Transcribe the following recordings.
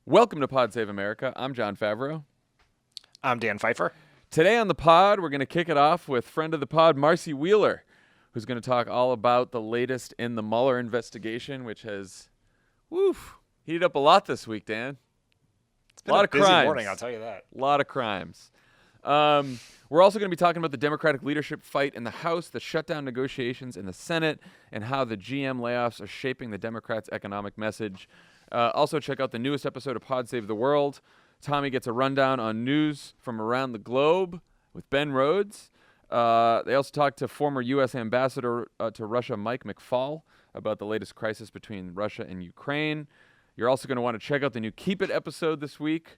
Welcome to Pod Save America. I'm Jon Favreau. I'm Dan Pfeiffer. Today on the pod, we're going to kick it off with friend of the pod, Marcy Wheeler, who's going to talk all about the latest in the Mueller investigation, which has, heated up a lot this week, Dan. It's been a busy morning, I'll tell you that. A lot of crimes. We're also going to be talking about the Democratic leadership fight in the House, the shutdown negotiations in the Senate, and how the GM layoffs are shaping the Democrats' economic message. Also, check out the newest episode of Pod Save the World. Tommy gets a rundown on news from around the globe with Ben Rhodes. They also talked to former U.S. Ambassador to Russia, Mike McFaul, about the latest crisis between Russia and Ukraine. You're also going to want to check out the new Keep It episode this week.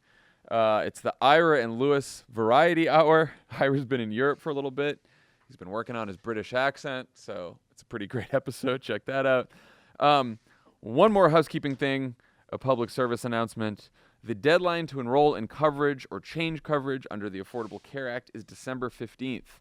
It's the Ira and Lewis Variety Hour. Ira's been in Europe for a little bit. He's been working on his British accent, so it's a pretty great episode. Check that out. One more housekeeping thing, a public service announcement. The deadline to enroll in coverage or change coverage under the Affordable Care Act is December 15th.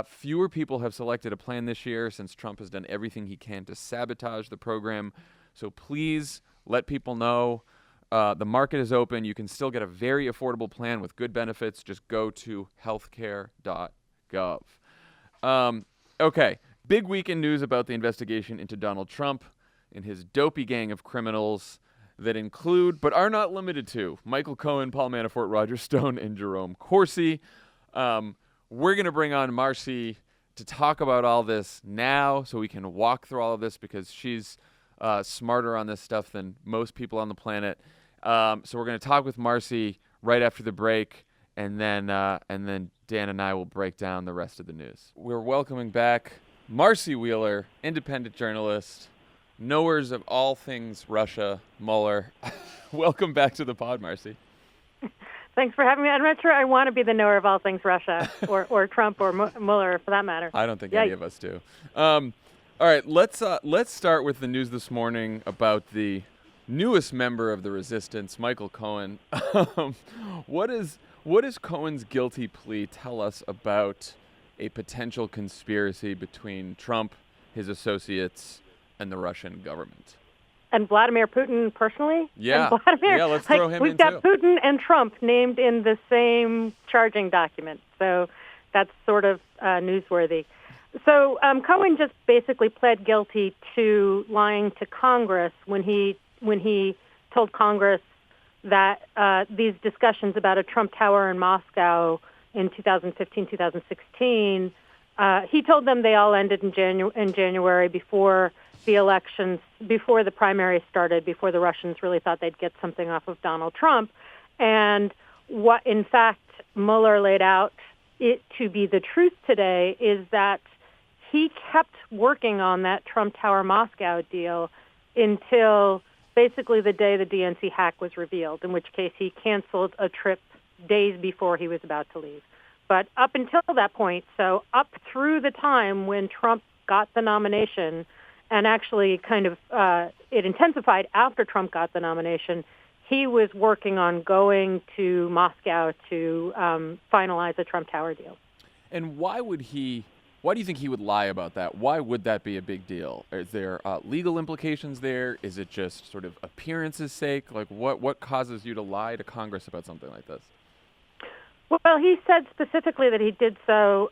Fewer people have selected a plan this year since Trump has done everything he can to sabotage the program. So please let people know. The market is open. You can still get a very affordable plan with good benefits. Just go to healthcare.gov. Okay, big week in news about the investigation into Donald Trump and his dopey gang of criminals that include, but are not limited to, Michael Cohen, Paul Manafort, Roger Stone, and Jerome Corsi. We're going to bring on Marcy to talk about all this now so we can walk through all of this because she's smarter on this stuff than most people on the planet. So we're going to talk with Marcy right after the break, and then Dan and I will break down the rest of the news. We're welcoming back Marcy Wheeler, independent journalist, knowers of all things Russia, Mueller. Welcome back to the pod, Marcy. Thanks for having me. I'm not sure I want to be the knower of all things Russia or Trump or Mueller, for that matter. I don't think any of us do. All right, let's start with the news this morning about the newest member of the resistance, Michael Cohen. What does Cohen's guilty plea tell us about a potential conspiracy between Trump, his associates, and the Russian government? And Vladimir Putin personally? Yeah. And Vladimir, yeah, let's throw him in We've got too. Putin and Trump named in the same charging document. So that's sort of newsworthy. So Cohen just basically pled guilty to lying to Congress when he told Congress that these discussions about a Trump Tower in Moscow in 2015, 2016, he told them they all ended in January before the elections, before the primaries started, before the Russians really thought they'd get something off of Donald Trump. And what, in fact, Mueller laid out it to be the truth today is that he kept working on that Trump Tower Moscow deal until basically the day the DNC hack was revealed, in which case he canceled a trip days before he was about to leave. But up until that point, so up through the time when Trump got the nomination, and actually kind of it intensified after Trump got the nomination, he was working on going to Moscow to finalize a Trump Tower deal. And why do you think he would lie about that? Why would that be a big deal? Is there legal implications there? Is it just sort of appearance's sake? Like what causes you to lie to Congress about something like this? Well, he said specifically that he did so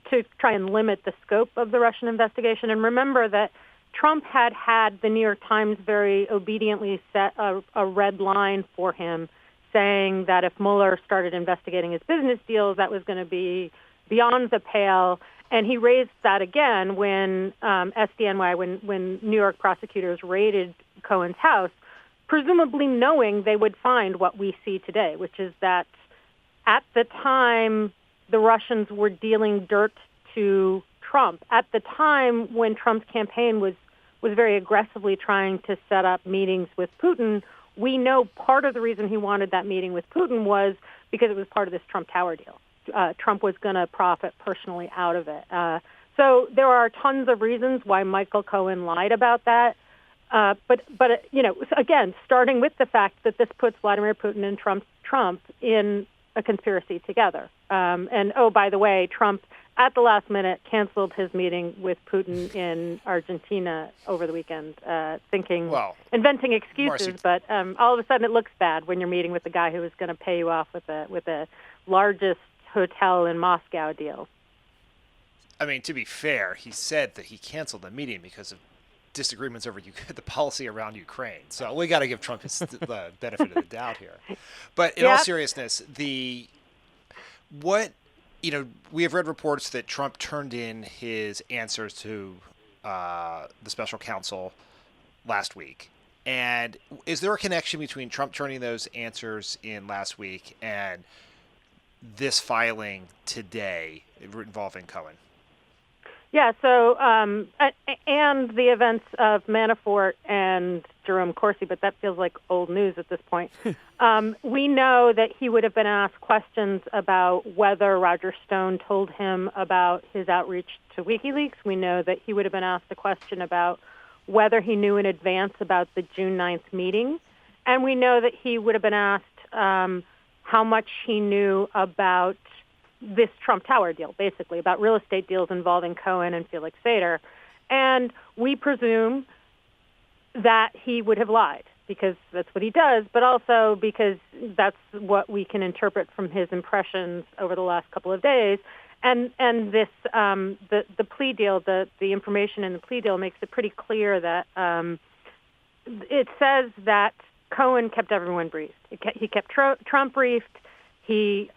to try and limit the scope of the Russian investigation. And remember that Trump had the New York Times very obediently set a red line for him, saying that if Mueller started investigating his business deals, that was going to be beyond the pale. And he raised that again when SDNY, when New York prosecutors raided Cohen's house, presumably knowing they would find what we see today, which is that at the time the Russians were dealing dirt to Trump. At the time when Trump's campaign was very aggressively trying to set up meetings with Putin, we know part of the reason he wanted that meeting with Putin was because it was part of this Trump Tower deal. Trump was going to profit personally out of it. So there are tons of reasons why Michael Cohen lied about that. But again, starting with the fact that this puts Vladimir Putin and Trump in a conspiracy together. And, oh, by the way, Trump at the last minute, canceled his meeting with Putin in Argentina over the weekend, inventing excuses. Marcy, but all of a sudden, it looks bad when you're meeting with the guy who was going to pay you off with the largest hotel in Moscow deal. I mean, to be fair, he said that he canceled the meeting because of disagreements over the policy around Ukraine. So we got to give Trump the benefit of the doubt here. But in all seriousness, we have read reports that Trump turned in his answers to the special counsel last week. And is there a connection between Trump turning those answers in last week and this filing today involving Cohen? Yeah, so, and the events of Manafort and Jerome Corsi, but that feels like old news at this point. We know that he would have been asked questions about whether Roger Stone told him about his outreach to WikiLeaks. We know that he would have been asked a question about whether he knew in advance about the June 9th meeting. And we know that he would have been asked how much he knew about this Trump Tower deal, basically, about real estate deals involving Cohen and Felix Sater. And we presume that he would have lied because that's what he does, but also because that's what we can interpret from his impressions over the last couple of days. And this the plea deal, the information in the plea deal makes it pretty clear that it says that Cohen kept everyone briefed. He kept Trump briefed.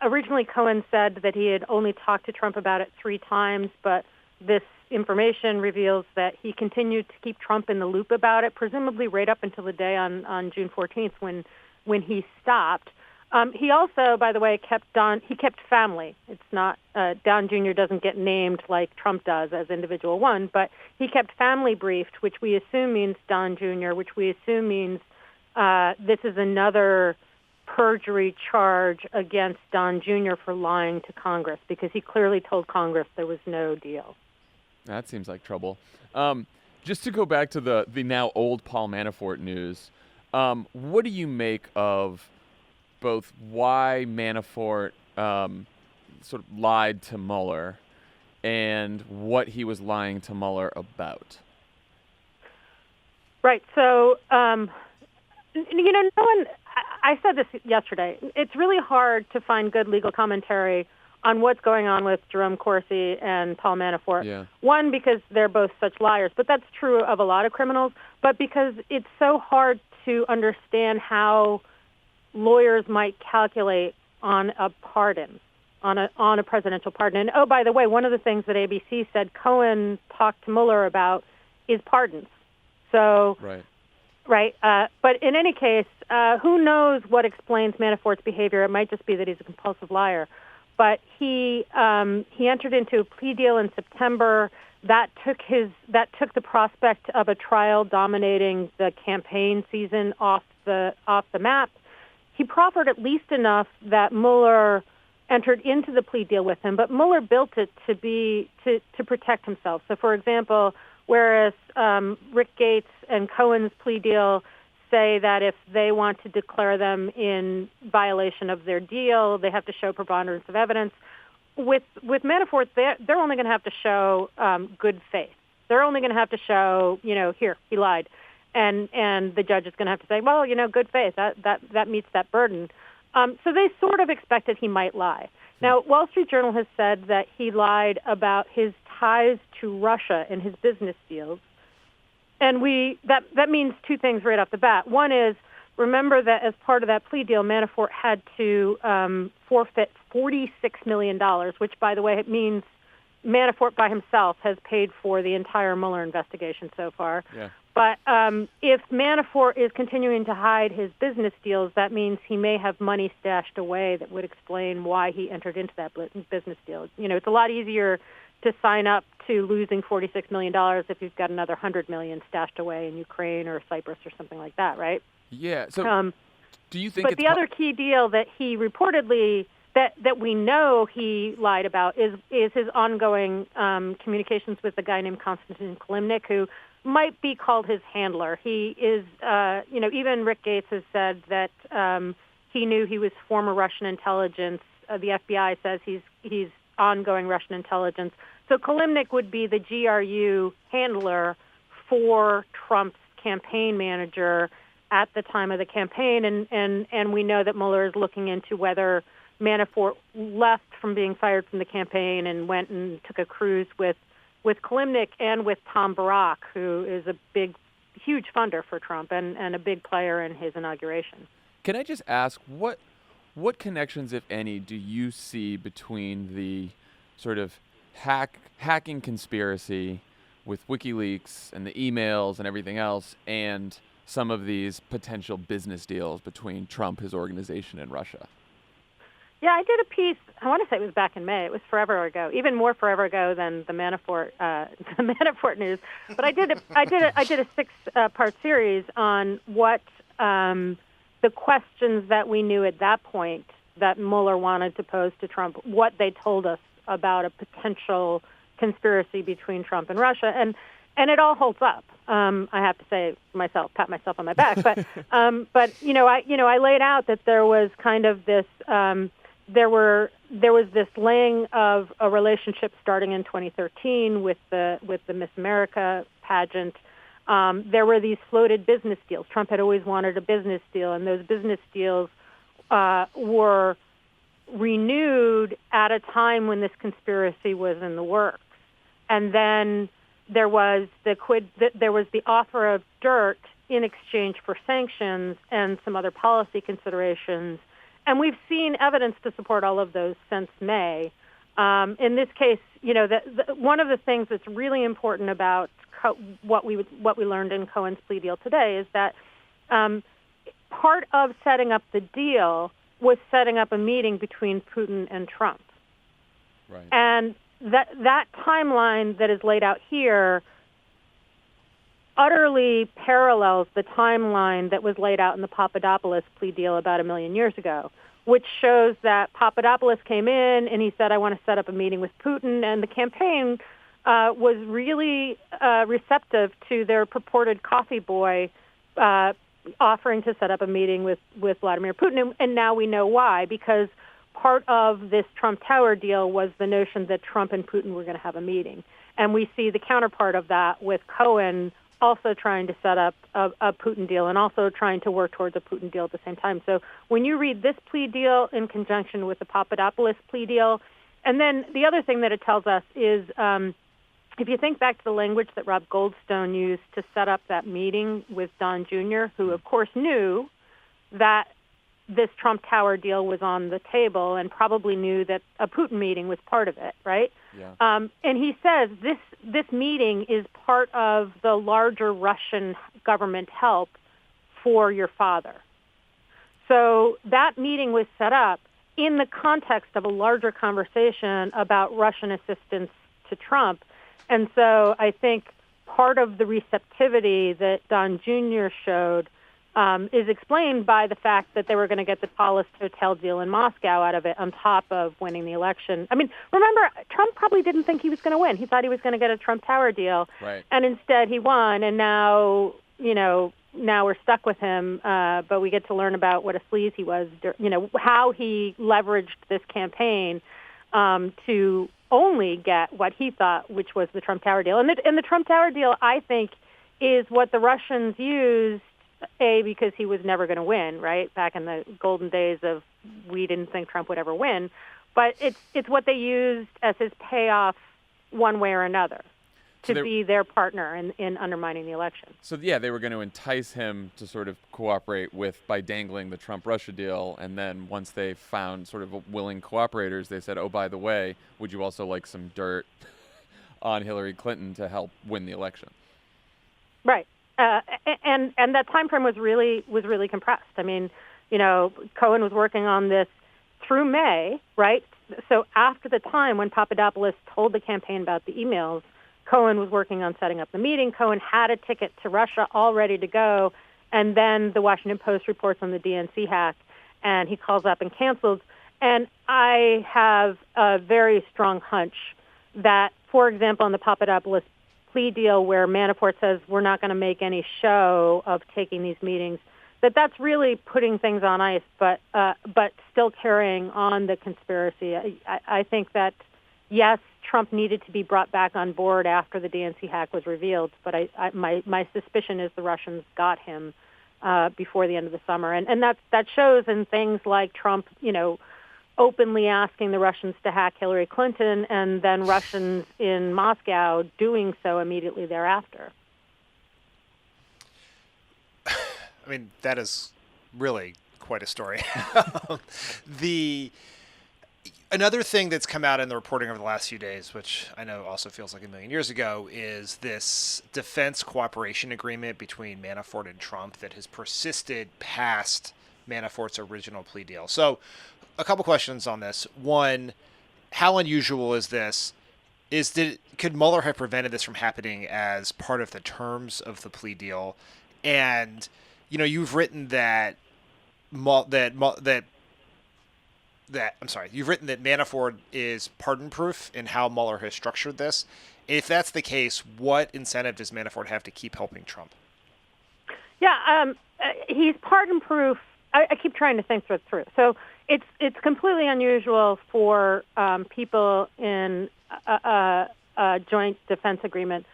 Originally, Cohen said that he had only talked to Trump about it 3 times, but this information reveals that he continued to keep Trump in the loop about it, presumably right up until the day on June 14th when he stopped. He also, by the way, kept family. It's not, Don Jr. doesn't get named like Trump does as individual one, but he kept family briefed, which we assume means Don Jr., which we assume means this is another perjury charge against Don Jr. for lying to Congress because he clearly told Congress there was no deal. That seems like trouble. Just to go back to the now old Paul Manafort news, what do you make of both why Manafort sort of lied to Mueller and what he was lying to Mueller about? Right. So, no one... I said this yesterday. It's really hard to find good legal commentary on what's going on with Jerome Corsi and Paul Manafort. Yeah. One, because they're both such liars, but that's true of a lot of criminals, but because it's so hard to understand how lawyers might calculate on a pardon, on a presidential pardon. And, oh, by the way, one of the things that ABC said Cohen talked to Mueller about is pardons. So... Right. But in any case, who knows what explains Manafort's behavior? It might just be that he's a compulsive liar. But he entered into a plea deal in September that took the prospect of a trial dominating the campaign season off the map. He proffered at least enough that Mueller entered into the plea deal with him, but Mueller built it to protect himself. So, for example, whereas Rick Gates and Cohen's plea deal say that if they want to declare them in violation of their deal, they have to show preponderance of evidence. With Manafort, they're only going to have to show good faith. They're only going to have to show, here, he lied. And the judge is going to have to say, well, good faith, that meets that burden. So they sort of expected he might lie. Now, Wall Street Journal has said that he lied about his ties to Russia in his business deals. And that means 2 things right off the bat. One is, remember that as part of that plea deal, Manafort had to forfeit $46 million, which, by the way, it means Manafort by himself has paid for the entire Mueller investigation so far. Yeah. But if Manafort is continuing to hide his business deals, that means he may have money stashed away that would explain why he entered into that business deal. It's a lot easier to sign up to losing $46 million if you've got another $100 million stashed away in Ukraine or Cyprus or something like that, right? Yeah. So do you think But the other key deal that he reportedly, that we know he lied about is his ongoing communications with a guy named Konstantin Kilimnik, who might be called his handler. He is, even Rick Gates has said that he knew he was former Russian intelligence. The FBI says he's ongoing Russian intelligence. So Kilimnik would be the GRU handler for Trump's campaign manager at the time of the campaign, and we know that Mueller is looking into whether Manafort left from being fired from the campaign and went and took a cruise with Kilimnik and with Tom Barrack, who is a huge funder for Trump and a big player in his inauguration. Can I just ask, what connections, if any, do you see between the sort of hacking conspiracy with WikiLeaks and the emails and everything else and some of these potential business deals between Trump, his organization, and Russia? Yeah, I did a piece. I want to say it was back in May. It was forever ago, even more forever ago than the Manafort news. But I did a 6-part series on what the questions that we knew at that point that Mueller wanted to pose to Trump, what they told us about a potential conspiracy between Trump and Russia, and it all holds up. I have to say pat myself on my back, but I laid out that there was kind of this. There was this laying of a relationship starting in 2013 with the Miss America pageant. There were these floated business deals. Trump had always wanted a business deal, and those business deals were renewed at a time when this conspiracy was in the works. And then there was the offer of dirt in exchange for sanctions and some other policy considerations. And we've seen evidence to support all of those since May. In this case, one of the things that's really important about what we learned in Cohen's plea deal today is that part of setting up the deal was setting up a meeting between Putin and Trump. Right. And that timeline that is laid out here utterly parallels the timeline that was laid out in the Papadopoulos plea deal about 1 million years ago, which shows that Papadopoulos came in and he said, I want to set up a meeting with Putin, and the campaign was really receptive to their purported coffee boy offering to set up a meeting with Vladimir Putin, and now we know why, because part of this Trump Tower deal was the notion that Trump and Putin were going to have a meeting. And we see the counterpart of that with Cohen also trying to set up a Putin deal and also trying to work towards a Putin deal at the same time. So when you read this plea deal in conjunction with the Papadopoulos plea deal, and then the other thing that it tells us is if you think back to the language that Rob Goldstone used to set up that meeting with Don Jr., who of course knew that this Trump Tower deal was on the table and probably knew that a Putin meeting was part of it, right? Yeah. And he says this meeting is part of the larger Russian government help for your father. So that meeting was set up in the context of a larger conversation about Russian assistance to Trump. And so I think part of the receptivity that Don Jr. showed is explained by the fact that they were going to get the tallest hotel deal in Moscow out of it on top of winning the election. I mean, remember, Trump probably didn't think he was going to win. He thought he was going to get a Trump Tower deal. Right. And instead he won, and now we're stuck with him, but we get to learn about what a sleaze he was, how he leveraged this campaign to only get what he thought, which was the Trump Tower deal. And the Trump Tower deal, I think, is what the Russians used, because he was never going to win, right? Back in the golden days of we didn't think Trump would ever win. But it's what they used as his payoff one way or another to be their partner in undermining the election. So, yeah, they were going to entice him to sort of cooperate by dangling the Trump-Russia deal. And then once they found sort of willing cooperators, they said, oh, by the way, would you also like some dirt on Hillary Clinton to help win the election? Right. And that time frame was really compressed. I mean, Cohen was working on this through May, right? So after the time when Papadopoulos told the campaign about the emails, Cohen was working on setting up the meeting. Cohen had a ticket to Russia all ready to go, and then the Washington Post reports on the DNC hack, and he calls up and cancels. And I have a very strong hunch that, for example, in the Papadopoulos plea deal where Manafort says we're not going to make any show of taking these meetings, that's really putting things on ice, but still carrying on the conspiracy. I think that yes, Trump needed to be brought back on board after the DNC hack was revealed, but my suspicion is the Russians got him before the end of the summer, and that shows in things like Trump, openly asking the Russians to hack Hillary Clinton, and then Russians in Moscow doing so immediately thereafter. I mean, that is really quite a story. Another thing that's come out in the reporting over the last few days, which I know also feels like a million years ago, is this defense cooperation agreement between Manafort and Trump that has persisted past Manafort's original plea deal. So a couple questions on this. One, how unusual is this? Could Mueller have prevented this from happening as part of the terms of the plea deal? And, you've written that you've written that Manafort is pardon-proof in how Mueller has structured this. If that's the case, what incentive does Manafort have to keep helping Trump? Yeah, he's pardon-proof. I keep trying to think this through. So it's completely unusual for people in a joint defense agreement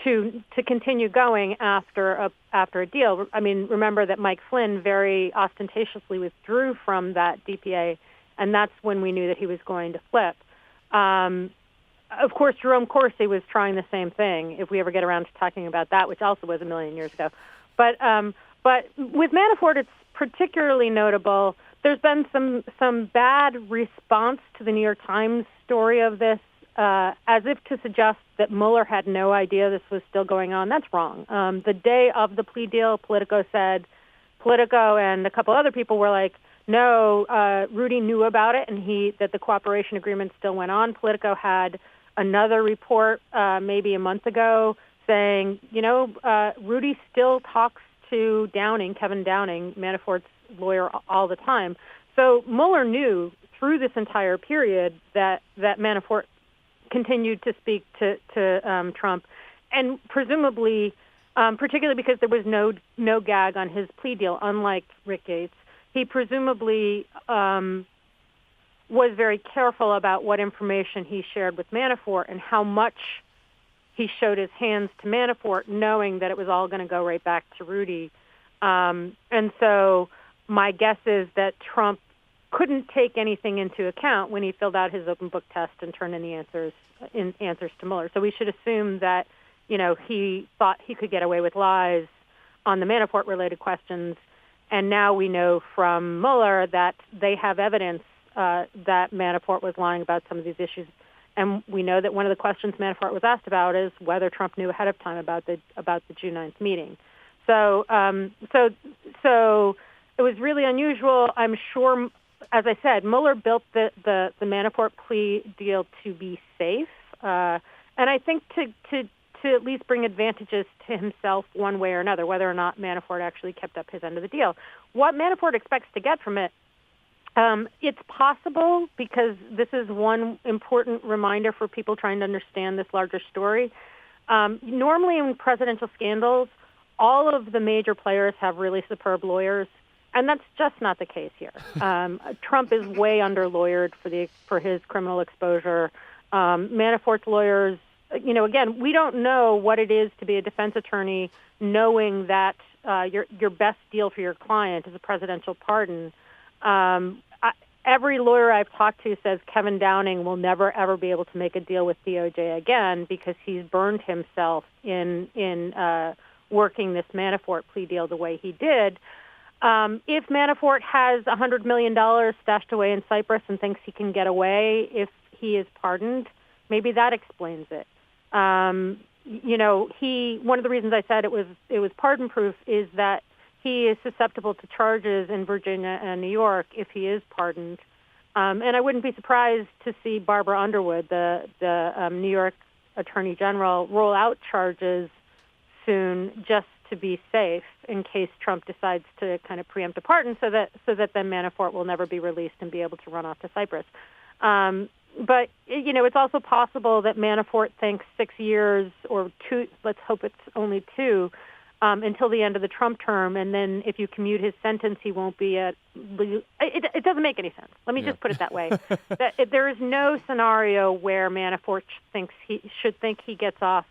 to continue going after a deal. I mean, remember that Mike Flynn very ostentatiously withdrew from that DPA, and that's when we knew that he was going to flip. Of course, Jerome Corsi was trying the same thing, if we ever get around to talking about that, which also was a million years ago. But with Manafort, it's particularly notable. There's been some bad response to the New York Times story of this, as if to suggest that Mueller had no idea this was still going on. That's wrong. The day of the plea deal, Politico and a couple other people were like, no, Rudy knew about it, and that the cooperation agreement still went on. Politico had another report maybe a month ago saying, Rudy still talks to Kevin Downing, Manafort's lawyer, all the time. So Mueller knew through this entire period that Manafort continued to speak to Trump, and presumably, particularly because there was no gag on his plea deal, unlike Rick Gates. He presumably was very careful about what information he shared with Manafort and how much he showed his hands to Manafort, knowing that it was all going to go right back to Rudy. And so my guess is that Trump couldn't take anything into account when he filled out his open book test and turned in the answers to Mueller. So we should assume that, he thought he could get away with lies on the Manafort-related questions. And now we know from Mueller that they have evidence that Manafort was lying about some of these issues. And we know that one of the questions Manafort was asked about is whether Trump knew ahead of time about the June 9th meeting. So it was really unusual. I'm sure, as I said, Mueller built the Manafort plea deal to be safe, and I think to at least bring advantages to himself one way or another, whether or not Manafort actually kept up his end of the deal. What Manafort expects to get from it, it's possible, because this is one important reminder for people trying to understand this larger story. Normally in presidential scandals, all of the major players have really superb lawyers, and that's just not the case here. Trump is way under-lawyered for his criminal exposure. Manafort's lawyers, again, we don't know what it is to be a defense attorney, knowing that your best deal for your client is a presidential pardon. Every lawyer I've talked to says Kevin Downing will never, ever be able to make a deal with DOJ again because he's burned himself in working this Manafort plea deal the way he did. If Manafort has $100 million stashed away in Cyprus and thinks he can get away if he is pardoned, maybe that explains it. One of the reasons I said it was pardon-proof is that he is susceptible to charges in Virginia and New York if he is pardoned. And I wouldn't be surprised to see Barbara Underwood, the New York Attorney General, roll out charges soon just to be safe in case Trump decides to kind of preempt a pardon so that then Manafort will never be released and be able to run off to Cyprus. But, it's also possible that Manafort thinks 6 years or 2, let's hope it's only 2, until the end of the Trump term, and then if you commute his sentence, he won't be at. It doesn't make any sense. Let me just put it that way. There is no scenario where Manafort should think he gets off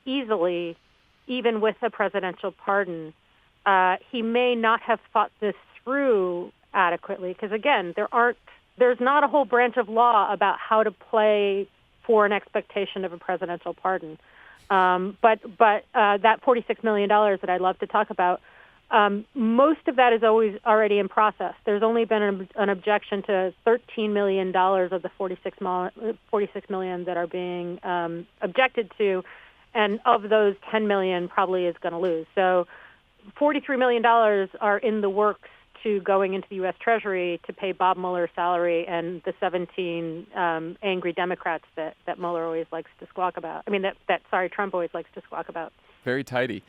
easily, even with a presidential pardon. He may not have thought this through adequately because, again, there's not a whole branch of law about how to play for an expectation of a presidential pardon. But that $46 million that I'd love to talk about, most of that is already in process. There's only been an objection to $13 million of the $46 million that are being objected to, and of those, $10 million probably is going to lose. So $43 million are in the works to going into the U.S. Treasury to pay Bob Mueller's salary and the 17 angry Democrats that Mueller always likes to squawk about. I mean, Trump always likes to squawk about. Very tidy.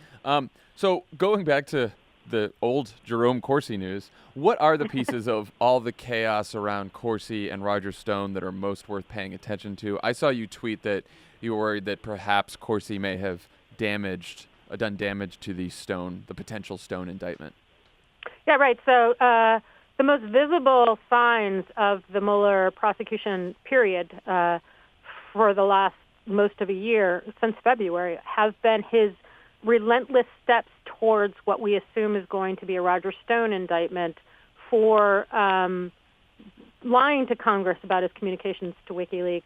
So going back to the old Jerome Corsi news, what are the pieces of all the chaos around Corsi and Roger Stone that are most worth paying attention to? I saw you tweet that you were worried that perhaps Corsi may have done damage to the potential Stone indictment. Yeah, right. So the most visible signs of the Mueller prosecution period for the last most of a year, since February, have been his relentless steps towards what we assume is going to be a Roger Stone indictment for lying to Congress about his communications to WikiLeaks,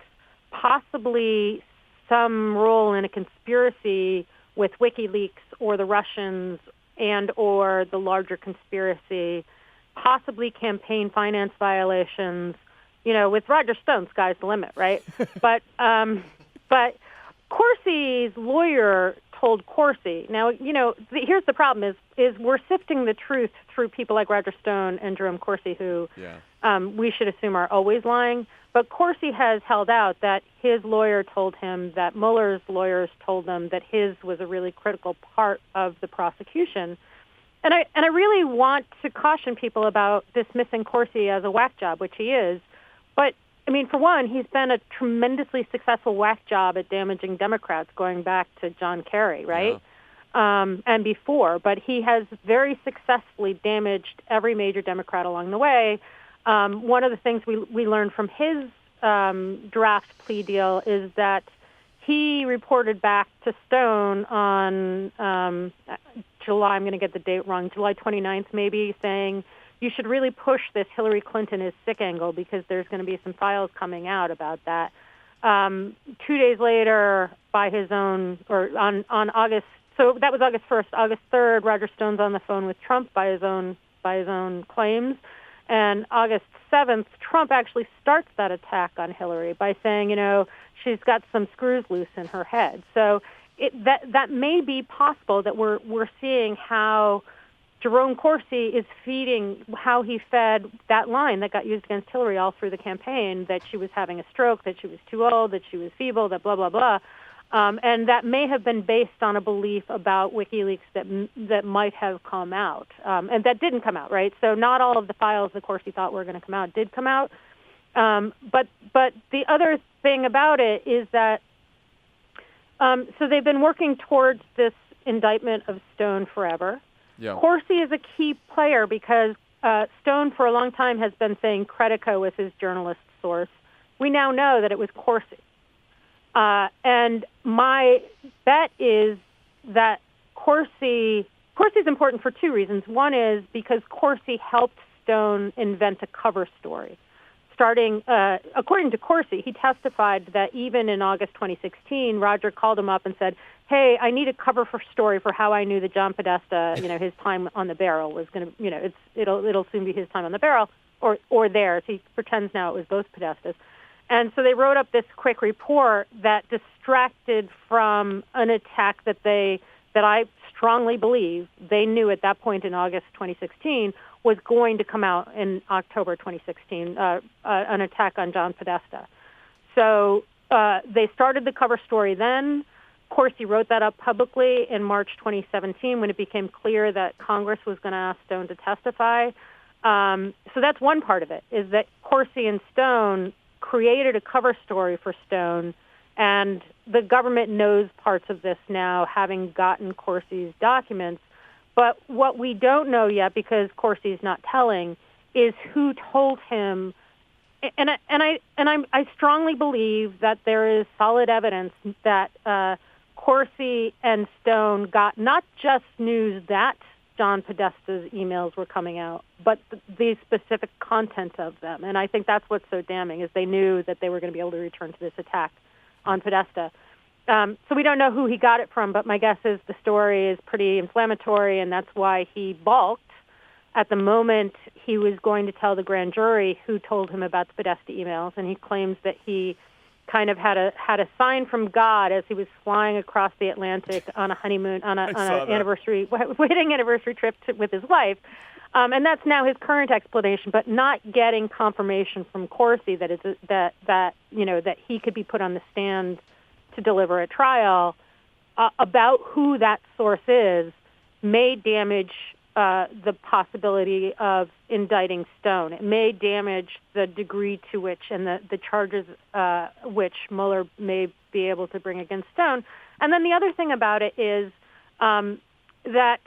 possibly some role in a conspiracy with WikiLeaks or the Russians and or the larger conspiracy, possibly campaign finance violations. With Roger Stone, sky's the limit, right? But Corsi's lawyer told Corsi. Now, here's the problem is we're sifting the truth through people like Roger Stone and Jerome Corsi, who we should assume are always lying. But Corsi has held out that his lawyer told him that Mueller's lawyers told them that his was a really critical part of the prosecution. And I really want to caution people about dismissing Corsi as a whack job, which he is. But, I mean, for one, he's been a tremendously successful whack job at damaging Democrats going back to John Kerry, right? Yeah. And before. But he has very successfully damaged every major Democrat along the way. One of the things we learned from his draft plea deal is that he reported back to Stone on July, I'm going to get the date wrong, July 29th maybe, saying you should really push this Hillary Clinton is sick angle because there's going to be some files coming out about that. 2 days later, by his own, or on August, so that was August 1st, August 3rd, Roger Stone's on the phone with Trump by his own claims. And August 7th, Trump actually starts that attack on Hillary by saying, she's got some screws loose in her head. So that may be possible that we're seeing how Jerome Corsi is feeding, how he fed that line that got used against Hillary all through the campaign, that she was having a stroke, that she was too old, that she was feeble, that blah, blah, blah. And that may have been based on a belief about WikiLeaks that might have come out, and that didn't come out, right? So not all of the files that Corsi thought were going to come out did come out. But the other thing about it is that so they've been working towards this indictment of Stone forever. Yeah. Corsi is a key player because Stone for a long time has been saying Credico was his journalist source. We now know that it was Corsi. And my bet is that Corsi's important for two reasons. One is because Corsi helped Stone invent a cover story. According to Corsi, he testified that even in August 2016, Roger called him up and said, hey, I need a cover story for how I knew that John Podesta, his time on the barrel was going to, it'll soon be his time on the barrel or theirs. He pretends now it was both Podestas. And so they wrote up this quick report that distracted from an attack that I strongly believe they knew at that point in August 2016 was going to come out in October 2016, an attack on John Podesta. So they started the cover story then. Corsi wrote that up publicly in March 2017 when it became clear that Congress was going to ask Stone to testify. So that's one part of it, is that Corsi and Stone created a cover story for Stone, and the government knows parts of this now, having gotten Corsi's documents. But what we don't know yet, because Corsi's not telling, is who told him. And I strongly believe that there is solid evidence that Corsi and Stone got not just news that John Podesta's emails were coming out, but the specific content of them. And I think that's what's so damning, is they knew that they were going to be able to return to this attack on Podesta. So we don't know who he got it from, but my guess is the story is pretty inflammatory, and that's why he balked at the moment he was going to tell the grand jury who told him about the Podesta emails, and he claims that he kind of had a sign from God as he was flying across the Atlantic on a honeymoon, on an wedding anniversary trip with his wife. And that's now his current explanation, but not getting confirmation from Corsi that he could be put on the stand to deliver a trial about who that source is may damage the possibility of indicting Stone. It may damage the degree to which and the charges which Mueller may be able to bring against Stone. And then the other thing about it is that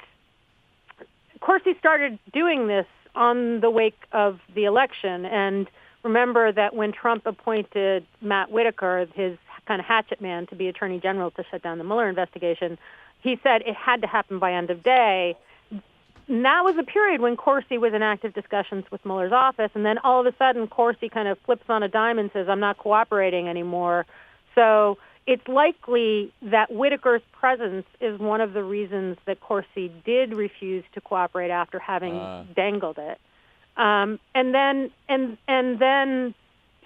Corsi started doing this on the wake of the election. And remember that when Trump appointed Matt Whitaker, his kind of hatchet man, to be Attorney General to shut down the Mueller investigation, he said it had to happen by end of day. And that was a period when Corsi was in active discussions with Mueller's office, and then all of a sudden Corsi kind of flips on a dime and says, I'm not cooperating anymore. So it's likely that Whitaker's presence is one of the reasons that Corsi did refuse to cooperate after having dangled it. And then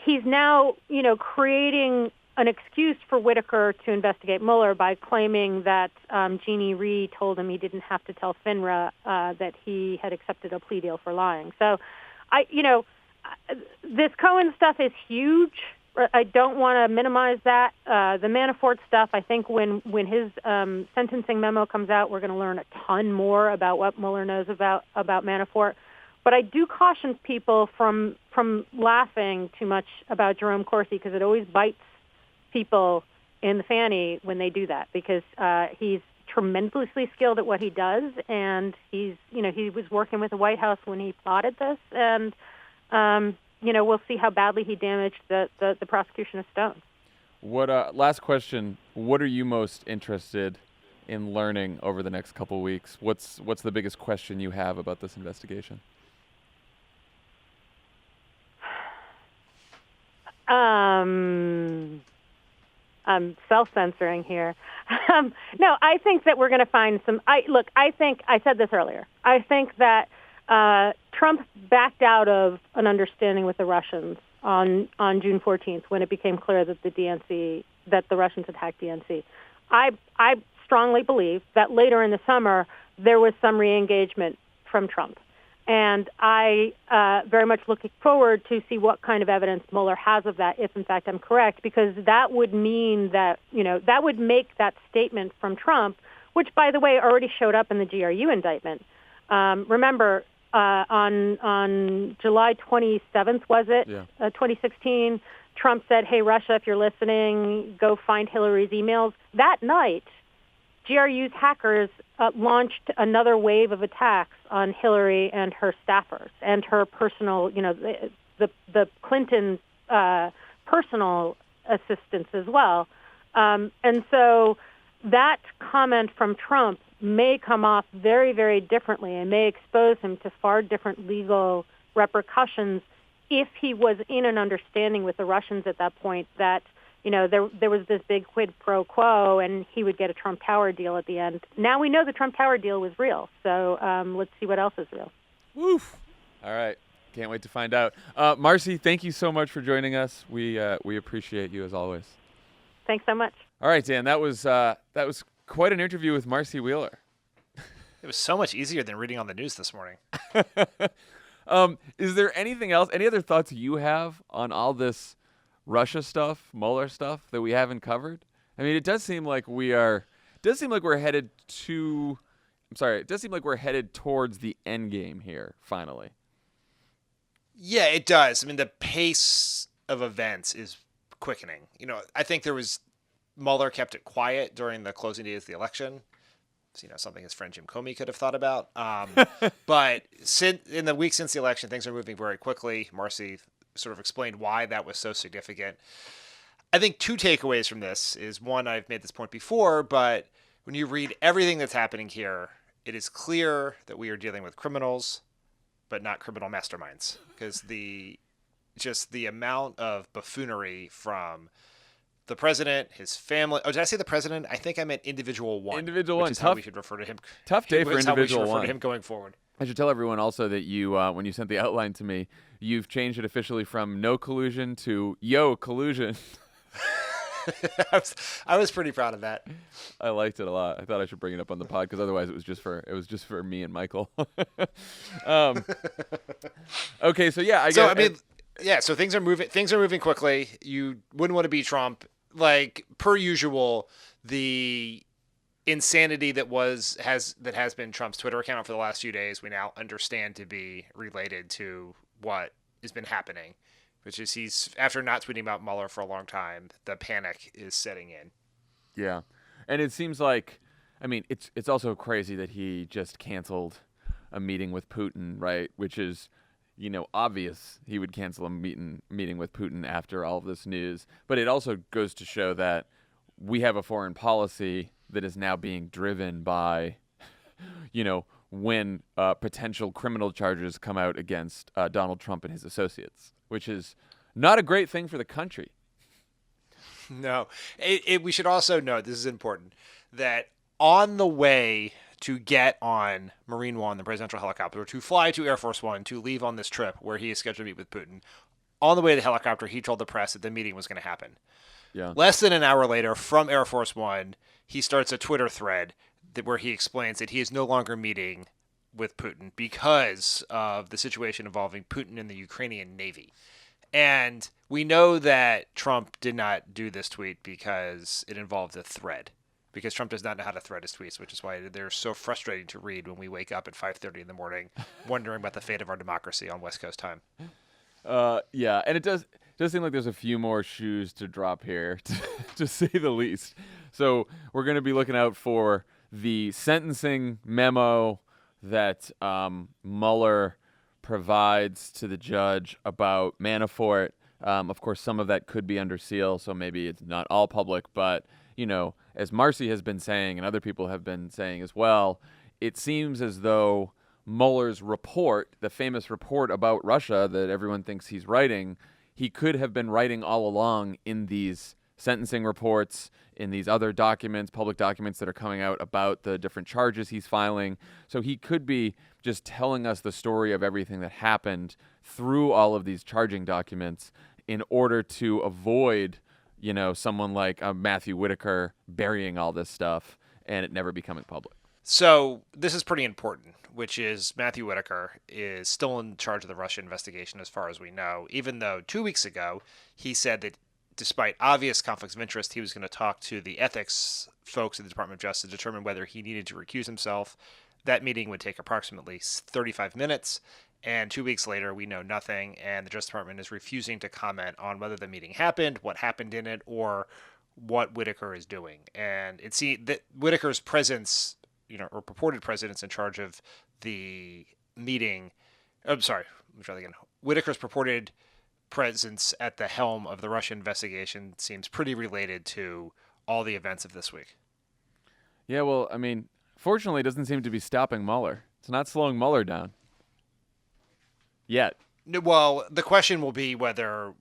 he's now, creating an excuse for Whitaker to investigate Mueller by claiming that Jeannie Rhee told him he didn't have to tell FINRA that he had accepted a plea deal for lying. So, this Cohen stuff is huge. I don't want to minimize that. The Manafort stuff, I think when his sentencing memo comes out, we're going to learn a ton more about what Mueller knows about Manafort. But I do caution people from laughing too much about Jerome Corsi, because it always bites people in the fanny when they do that, because he's tremendously skilled at what he does, and he was working with the White House when he plotted this, and we'll see how badly he damaged the prosecution of Stone. What last question? What are you most interested in learning over the next couple weeks? What's the biggest question you have about this investigation? I'm self-censoring here. No, I think that we're going to find some. I said this earlier. I think that Trump backed out of an understanding with the Russians on June 14th when it became clear that the Russians had hacked DNC. I strongly believe that later in the summer there was some re-engagement from Trump. And I very much looking forward to see what kind of evidence Mueller has of that, if in fact I'm correct, because that would mean that, that would make that statement from Trump, which, by the way, already showed up in the GRU indictment. Remember, on July 27th, was it? Yeah. 2016, Trump said, hey, Russia, if you're listening, go find Hillary's emails. That night, GRU's hackers launched another wave of attacks on Hillary and her staffers and her personal, the Clinton personal assistants as well. And so that comment from Trump may come off very, very differently and may expose him to far different legal repercussions if he was in an understanding with the Russians at that point that, there was this big quid pro quo and he would get a Trump Tower deal at the end. Now we know the Trump Tower deal was real, so let's see what else is real. Woof. All right. Can't wait to find out. Marcy, thank you so much for joining us. We appreciate you as always. Thanks so much. All right, Dan, that was quite an interview with Marcy Wheeler. It was so much easier than reading on the news this morning. Is there anything else, any other thoughts you have on all this Russia stuff, Mueller stuff that we haven't covered? I mean, it does seem like we're headed towards the end game here, finally. Yeah, it does. I mean, the pace of events is quickening. I think there was Mueller kept it quiet during the closing days of the election. So, something his friend Jim Comey could have thought about. But in the week since the election, things are moving very quickly. Marcy sort of explained why that was so significant. I think two takeaways from this is, one, I've made this point before, but when you read everything that's happening here, it is clear that we are dealing with criminals, but not criminal masterminds. Because the amount of buffoonery from the president, his family. Oh, did I say the president? I think I meant individual one. Individual which one. is how we should refer to him. Tough day for individual how we should refer one. to him going forward. I should tell everyone also that you, when you sent the outline to me, you've changed it officially from no collusion to yo collusion. I was pretty proud of that. I liked it a lot. I thought I should bring it up on the pod because otherwise it was just for me and Michael. Okay, so yeah, so things are moving. Things are moving quickly. You wouldn't want to be Trump. Like per usual, the insanity that has been Trump's Twitter account for the last few days, we now understand to be related to what has been happening, which is he's, after not tweeting about Mueller for a long time, the panic is setting in. Yeah, and it seems like, I mean, it's also crazy that he just canceled a meeting with Putin, right? Which is, obvious he would cancel a meeting with Putin after all of this news. But it also goes to show that we have a foreign policy that is now being driven by, when potential criminal charges come out against Donald Trump and his associates, which is not a great thing for the country. No. We should also note, this is important, that on the way to get on Marine One, the presidential helicopter, to fly to Air Force One, to leave on this trip where he is scheduled to meet with Putin, on the way to the helicopter, he told the press that the meeting was going to happen. Yeah. Less than an hour later, from Air Force One, he starts a Twitter thread where he explains that he is no longer meeting with Putin because of the situation involving Putin and the Ukrainian Navy. And we know that Trump did not do this tweet because it involved a thread. Because Trump does not know how to thread his tweets, which is why they're so frustrating to read when we wake up at 5:30 in the morning, wondering about the fate of our democracy on West Coast time. Yeah, and it does seem like there's a few more shoes to drop here, to say the least. So we're going to be looking out for the sentencing memo that Mueller provides to the judge about Manafort. Of course, some of that could be under seal, so maybe it's not all public, but as Marcy has been saying and other people have been saying as well, it seems as though Mueller's report, the famous report about Russia that everyone thinks he's writing, he could have been writing all along in these sentencing reports, in these other documents, public documents that are coming out about the different charges he's filing. So he could be just telling us the story of everything that happened through all of these charging documents in order to avoid someone like Matthew Whitaker burying all this stuff and it never becoming public. So this is pretty important, which is Matthew Whitaker is still in charge of the Russia investigation as far as we know, even though 2 weeks ago he said that despite obvious conflicts of interest, he was going to talk to the ethics folks at the Department of Justice to determine whether he needed to recuse himself. That meeting would take approximately 35 minutes. And 2 weeks later, we know nothing, and the Justice Department is refusing to comment on whether the meeting happened, what happened in it, or what Whitaker is doing. And it's that Whitaker's presence, or purported presence in charge of the meeting. I'm sorry, let me try that again. Whitaker's purported presence at the helm of the Russia investigation seems pretty related to all the events of this week. Yeah, well, I mean, fortunately, it doesn't seem to be stopping Mueller. It's not slowing Mueller down. Yet. Well, the question will be whether,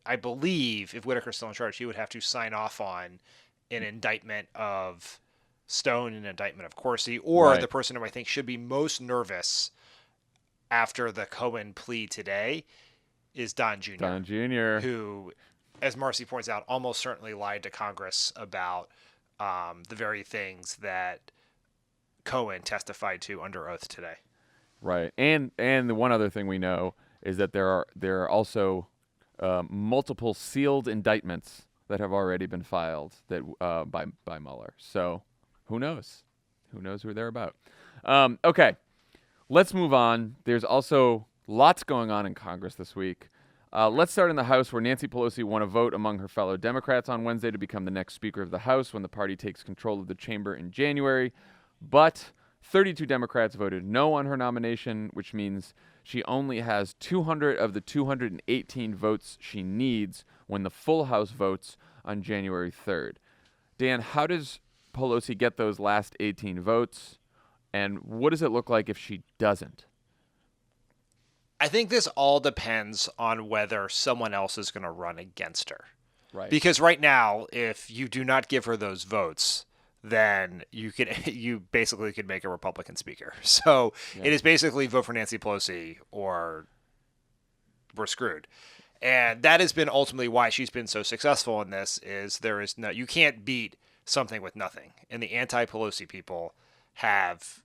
I believe if Whitaker's still in charge, he would have to sign off on an indictment of Stone and an indictment of Corsi, or right. The person who I think should be most nervous after the Cohen plea today is Don Jr. Don Jr. Who, as Marcy points out, almost certainly lied to Congress about the very things that Cohen testified to under oath today. Right, and the one other thing we know is that there are also multiple sealed indictments that have already been filed that by Mueller. So who knows? Who knows who they're about? Okay, let's move on. There's also lots going on in Congress this week. Let's start in the House, where Nancy Pelosi won a vote among her fellow Democrats on Wednesday to become the next Speaker of the House when the party takes control of the chamber in January. But 32 Democrats voted no on her nomination, which means she only has 200 of the 218 votes she needs when the full House votes on January 3rd. Dan, how does Pelosi get those last 18 votes, and what does it look like if she doesn't? I think this all depends on whether someone else is going to run against her. Right. Because right now, if you do not give her those votes, then you basically could make a Republican speaker. So It is basically vote for Nancy Pelosi or we're screwed. And that has been ultimately why she's been so successful in this is you can't beat something with nothing. And the anti-Pelosi people have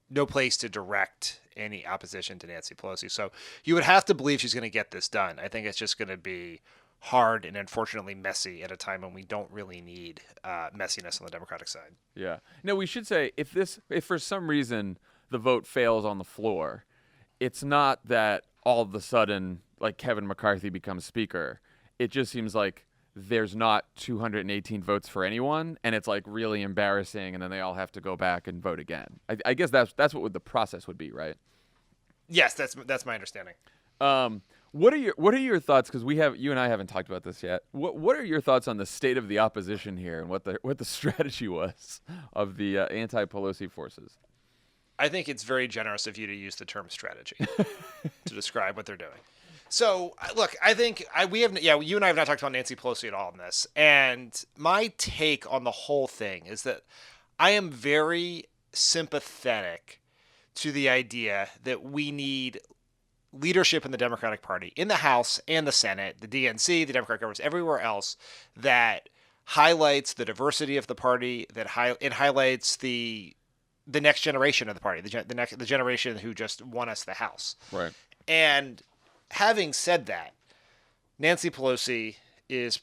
no place to direct any opposition to Nancy Pelosi. So you would have to believe she's going to get this done. I think it's just going to be hard and unfortunately messy at a time when we don't really need messiness on the Democratic side. Yeah. No, we should say if for some reason the vote fails on the floor, it's not that all of a sudden like Kevin McCarthy becomes speaker. It just seems like there's not 218 votes for anyone, and it's like really embarrassing, and then they all have to go back and vote again. I guess that's what the process would be, right? Yes, that's my understanding. What are your thoughts? Because you and I haven't talked about this yet. What are your thoughts on the state of the opposition here, and what the strategy was of the anti-Pelosi forces? I think it's very generous of you to use the term strategy to describe what they're doing. So, look, I think you and I have not talked about Nancy Pelosi at all in this. And my take on the whole thing is that I am very sympathetic to the idea that we need leadership in the Democratic Party, in the House and the Senate, the DNC, the Democratic governments, everywhere else, that highlights the diversity of the party, it highlights the next generation of the party, the generation who just won us the House. Right. And having said that, Nancy Pelosi is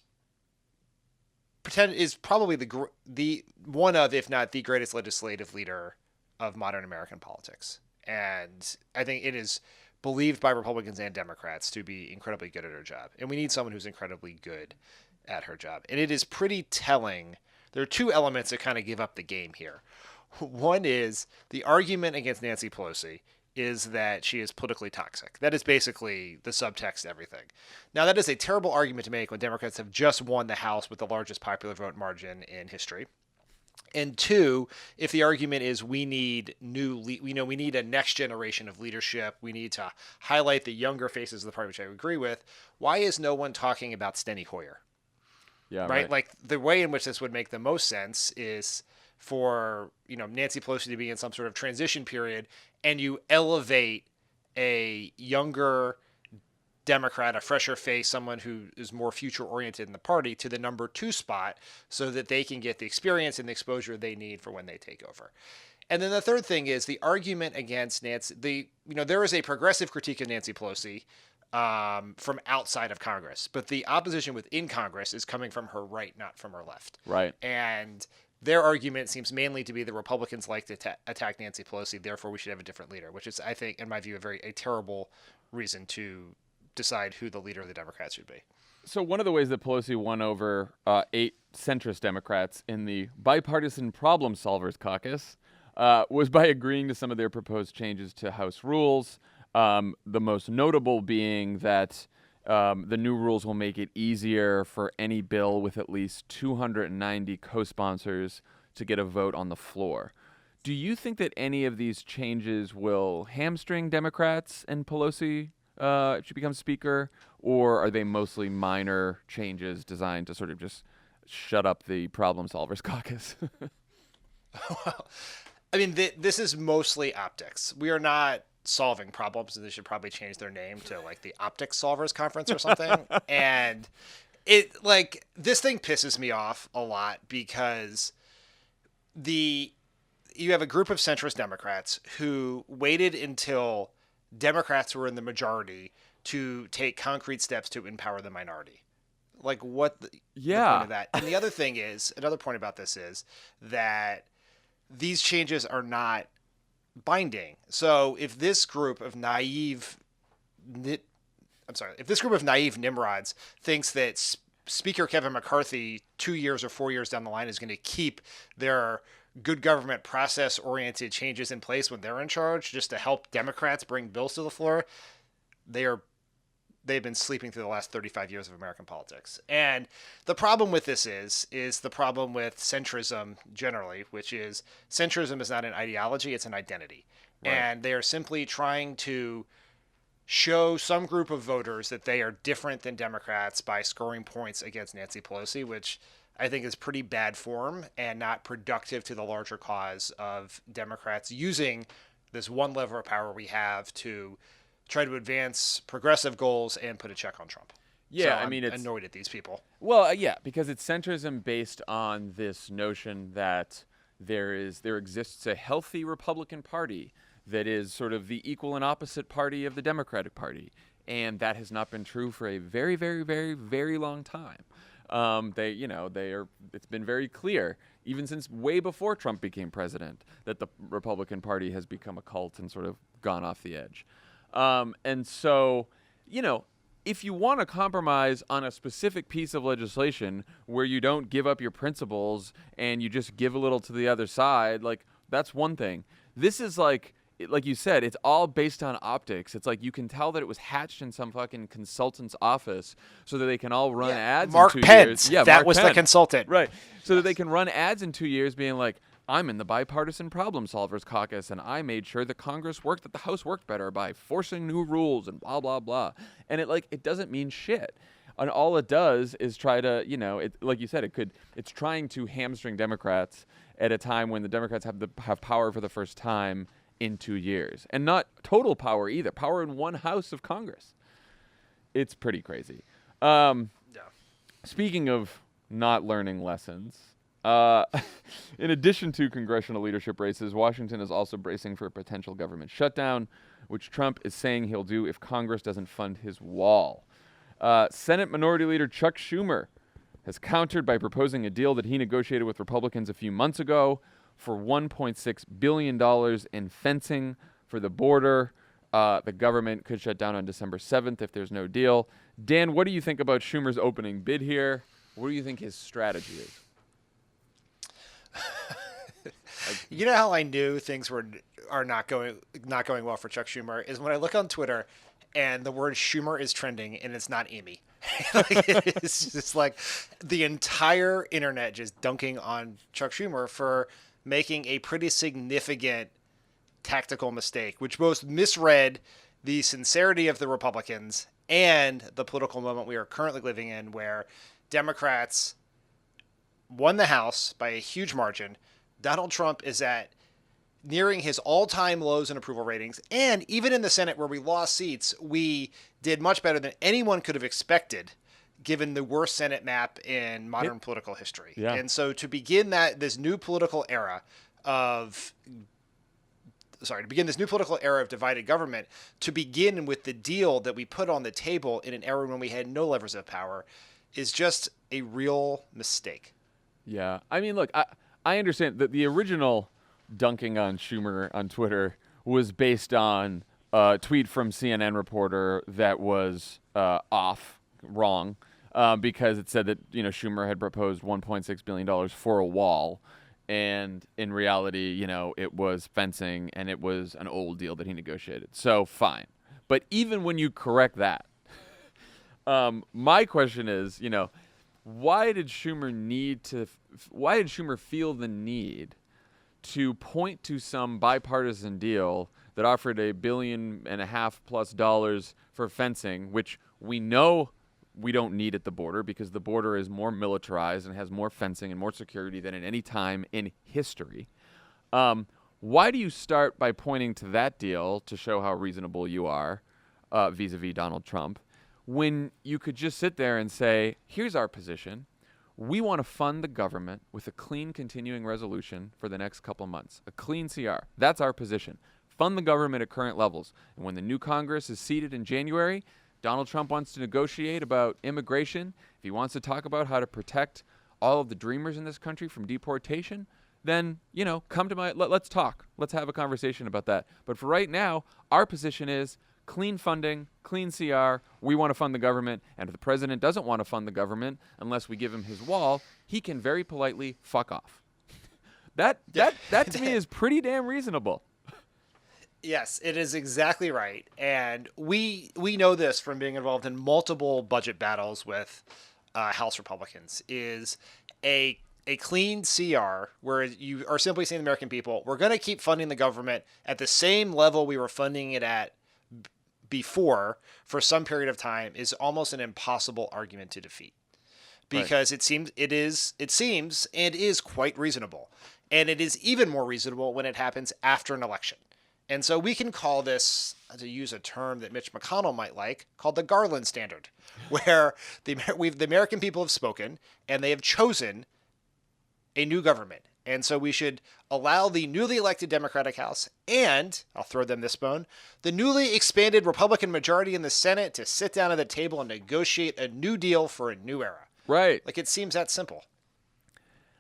probably the one of, if not the greatest legislative leader of modern American politics. And I think it is believed by Republicans and Democrats to be incredibly good at her job. And we need someone who's incredibly good at her job. And it is pretty telling. There are two elements that kind of give up the game here. One is the argument against Nancy Pelosi is that she is politically toxic. That is basically the subtext to everything. Now, that is a terrible argument to make when Democrats have just won the House with the largest popular vote margin in history. And two, if the argument is we need we need a next generation of leadership, we need to highlight the younger faces of the party, which I agree with, why is no one talking about Steny Hoyer? Yeah, right? Like the way in which this would make the most sense is for Nancy Pelosi to be in some sort of transition period, and you elevate a younger Democrat, a fresher face, someone who is more future oriented in the party, to the number 2 spot so that they can get the experience and the exposure they need for when they take over. And then the third thing is the argument against Nancy. There is a progressive critique of Nancy Pelosi from outside of Congress, but the opposition within Congress is coming from her right, not from her left. Right. And their argument seems mainly to be the Republicans like to attack Nancy Pelosi, therefore we should have a different leader, which is, I think, in my view, a terrible reason to decide who the leader of the Democrats should be. So one of the ways that Pelosi won over 8 centrist Democrats in the Bipartisan Problem Solvers Caucus was by agreeing to some of their proposed changes to House rules, the most notable being that the new rules will make it easier for any bill with at least 290 co-sponsors to get a vote on the floor. Do you think that any of these changes will hamstring Democrats and Pelosi if she becomes Speaker, or are they mostly minor changes designed to sort of just shut up the Problem Solvers Caucus? Well, I mean, this is mostly optics. We are not solving problems, and they should probably change their name to like the Optics Solvers Conference or something. And this thing pisses me off a lot because you have a group of centrist Democrats who waited until Democrats were in the majority to take concrete steps to empower the minority. Like, what the point of that? And the other thing is, another point about this is that these changes are not binding. So if this group of naive if this group of naive nimrods thinks that Speaker Kevin McCarthy 2 years or 4 years down the line is going to keep their good government process-oriented changes in place when they're in charge just to help Democrats bring bills to the floor, they've been sleeping through the last 35 years of American politics. And the problem with this is the problem with centrism generally, which is centrism is not an ideology, it's an identity. Right. And they are simply trying to show some group of voters that they are different than Democrats by scoring points against Nancy Pelosi, which I think is pretty bad form and not productive to the larger cause of Democrats using this one lever of power we have to try to advance progressive goals and put a check on Trump. Yeah, so I mean, it's annoyed at these people. Well, yeah, because it's centrism based on this notion that there exists a healthy Republican Party that is sort of the equal and opposite party of the Democratic Party, and that has not been true for a very, very, very, very long time. It's been very clear, even since way before Trump became president, that the Republican Party has become a cult and sort of gone off the edge. And so, if you want to compromise on a specific piece of legislation where you don't give up your principles and you just give a little to the other side, like, that's one thing. This is like you said, it's all based on optics. It's like you can tell that it was hatched in some fucking consultant's office so that they can all run ads Mark in 2 Pence. years. Yeah, that Mark was Pence. the consultant. Right. So that they can run ads in 2 years being like, I'm in the Bipartisan Problem Solvers Caucus, and I made sure that Congress worked, that the House worked better by forcing new rules and blah, blah, blah. And it doesn't mean shit. And all it does is try to, like you said, it's trying to hamstring Democrats at a time when the Democrats have power for the first time in 2 years. And not total power either. Power in one house of Congress. It's pretty crazy. Speaking of not learning lessons, in addition to congressional leadership races, Washington is also bracing for a potential government shutdown, which Trump is saying he'll do if Congress doesn't fund his wall. Senate Minority Leader Chuck Schumer has countered by proposing a deal that he negotiated with Republicans a few months ago for $1.6 billion in fencing for the border. The government could shut down on December 7th if there's no deal. Dan, what do you think about Schumer's opening bid here? What do you think his strategy is? You know how I knew things are not going well for Chuck Schumer is when I look on Twitter and the word Schumer is trending and it's not Amy. It's just like the entire internet just dunking on Chuck Schumer for making a pretty significant tactical mistake, which both misread the sincerity of the Republicans and the political moment we are currently living in, where Democrats won the House by a huge margin. Donald Trump is nearing his all-time lows in approval ratings. And even in the Senate, where we lost seats, we did much better than anyone could have expected, given the worst Senate map in modern political history. Yeah. And so to begin this new political era of divided government, to begin with the deal that we put on the table in an era when we had no levers of power, is just a real mistake. Yeah. I mean, look, I understand that the original dunking on Schumer on Twitter was based on a tweet from CNN reporter that was wrong, because it said that Schumer had proposed $1.6 billion for a wall, and in reality, it was fencing and it was an old deal that he negotiated. So fine, but even when you correct that, my question is, why did Schumer feel the need to point to some bipartisan deal that offered $1.5 billion plus for fencing, which we know we don't need at the border because the border is more militarized and has more fencing and more security than at any time in history? Why do you start by pointing to that deal to show how reasonable you are vis-a-vis Donald Trump, when you could just sit there and say, here's our position. We want to fund the government with a clean continuing resolution for the next couple months, a clean CR. That's our position. Fund the government at current levels. And when the new Congress is seated in January, Donald Trump wants to negotiate about immigration. If he wants to talk about how to protect all of the dreamers in this country from deportation, then, come to let's talk. Let's have a conversation about that. But for right now, our position is clean funding, clean CR. We want to fund the government. And if the president doesn't want to fund the government unless we give him his wall, he can very politely fuck off. That to me is pretty damn reasonable. Yes, it is exactly right. And we know this from being involved in multiple budget battles with House Republicans, is a clean CR where you are simply saying to the American people, we're going to keep funding the government at the same level we were funding it at before for some period of time is almost an impossible argument to defeat. Because it seems and is quite reasonable. And it is even more reasonable when it happens after an election. And so we can call this, to use a term that Mitch McConnell might like, called the Garland Standard, where the American people have spoken and they have chosen a new government. And so we should allow the newly elected Democratic House and, I'll throw them this bone, the newly expanded Republican majority in the Senate to sit down at the table and negotiate a new deal for a new era. Right. Like, it seems that simple.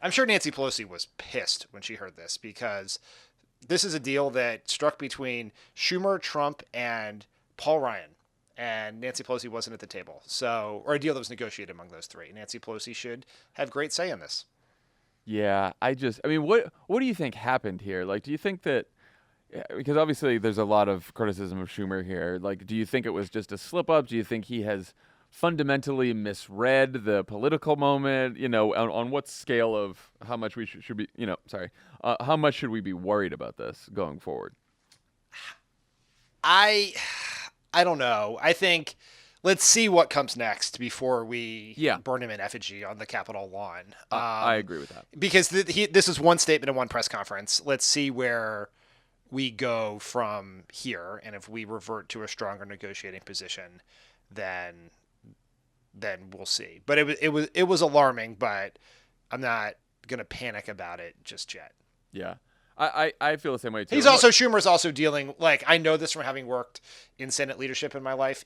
I'm sure Nancy Pelosi was pissed when she heard this, because this is a deal that struck between Schumer, Trump, and Paul Ryan. And Nancy Pelosi wasn't at the table. So, or a deal that was negotiated among those three. Nancy Pelosi should have great say in this. Yeah, I mean, what do you think happened here? Like, do you think that, because obviously there's a lot of criticism of Schumer here. Like, do you think it was just a slip up? Do you think he has fundamentally misread the political moment? You know, on what scale of how much we should be, how much should we be worried about this going forward? I don't know. I think let's see what comes next before we burn him in effigy on the Capitol lawn. I agree with that. Because this is one statement in one press conference. Let's see where we go from here. And if we revert to a stronger negotiating position, then we'll see. But it was alarming, but I'm not going to panic about it just yet. Yeah. I feel the same way too. Schumer's also dealing, like, I know this from having worked in Senate leadership in my life.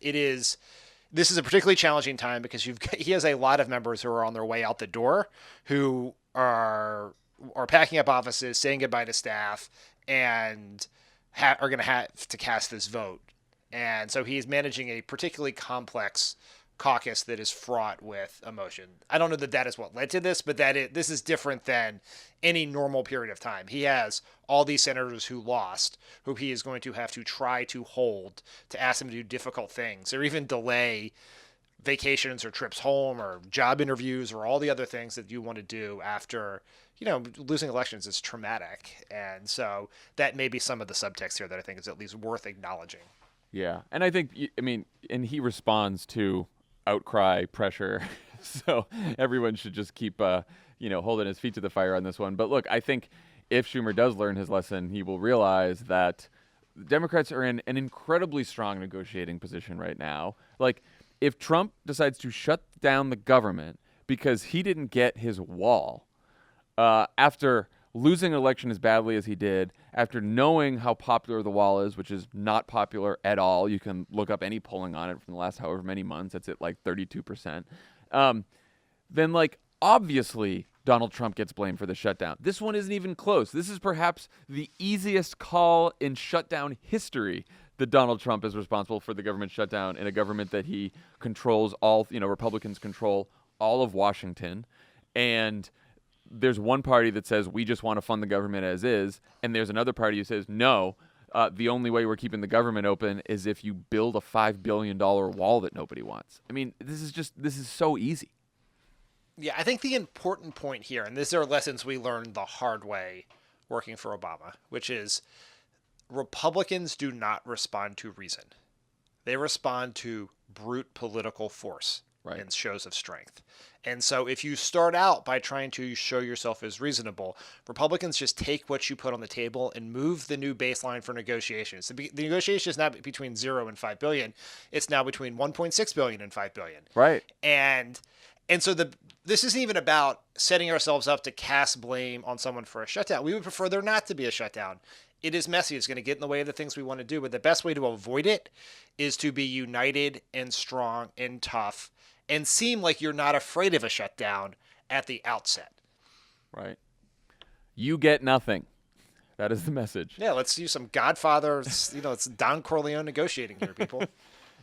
This is a particularly challenging time because he has a lot of members who are on their way out the door, who are packing up offices, saying goodbye to staff, and are going to have to cast this vote. And so he's managing a particularly complex caucus that is fraught with emotion. I don't know that is what led to this, but this is different than any normal period of time. He has all these senators who lost, who he is going to have to try to hold to ask them to do difficult things, or even delay vacations or trips home or job interviews or all the other things that you want to do after, losing elections is traumatic. And so that may be some of the subtext here that I think is at least worth acknowledging. Yeah. And I think, and he responds to outcry, pressure. So everyone should just keep, holding his feet to the fire on this one. But look, I think if Schumer does learn his lesson, he will realize that Democrats are in an incredibly strong negotiating position right now. Like, if Trump decides to shut down the government because he didn't get his wall, after losing an election as badly as he did, after knowing how popular the wall is, which is not popular at all. You can look up any polling on it from the last however many months. It's at like 32%. Then, like, obviously Donald Trump gets blamed for the shutdown. This one isn't even close. This is perhaps the easiest call in shutdown history that Donald Trump is responsible for the government shutdown in a government that he controls Republicans control all of Washington. And there's one party that says we just want to fund the government as is, and there's another party who says no, the only way we're keeping the government open is if you build a $5 billion wall that nobody wants. I mean, this is so easy. Yeah, I think the important point here, and these are lessons we learned the hard way working for Obama, which is Republicans do not respond to reason. They respond to brute political force. Right. And shows of strength. And so if you start out by trying to show yourself as reasonable, Republicans just take what you put on the table and move the new baseline for negotiations. The negotiation is not between 0 and $5 billion. It's now between $1.6 billion and $5 billion. Right. And so this isn't even about setting ourselves up to cast blame on someone for a shutdown. We would prefer there not to be a shutdown. It is messy. It's going to get in the way of the things we want to do. But the best way to avoid it is to be united and strong and tough and seem like you're not afraid of a shutdown at the outset. Right. You get nothing. That is the message. Yeah, let's use some Godfather, it's Don Corleone negotiating here, people.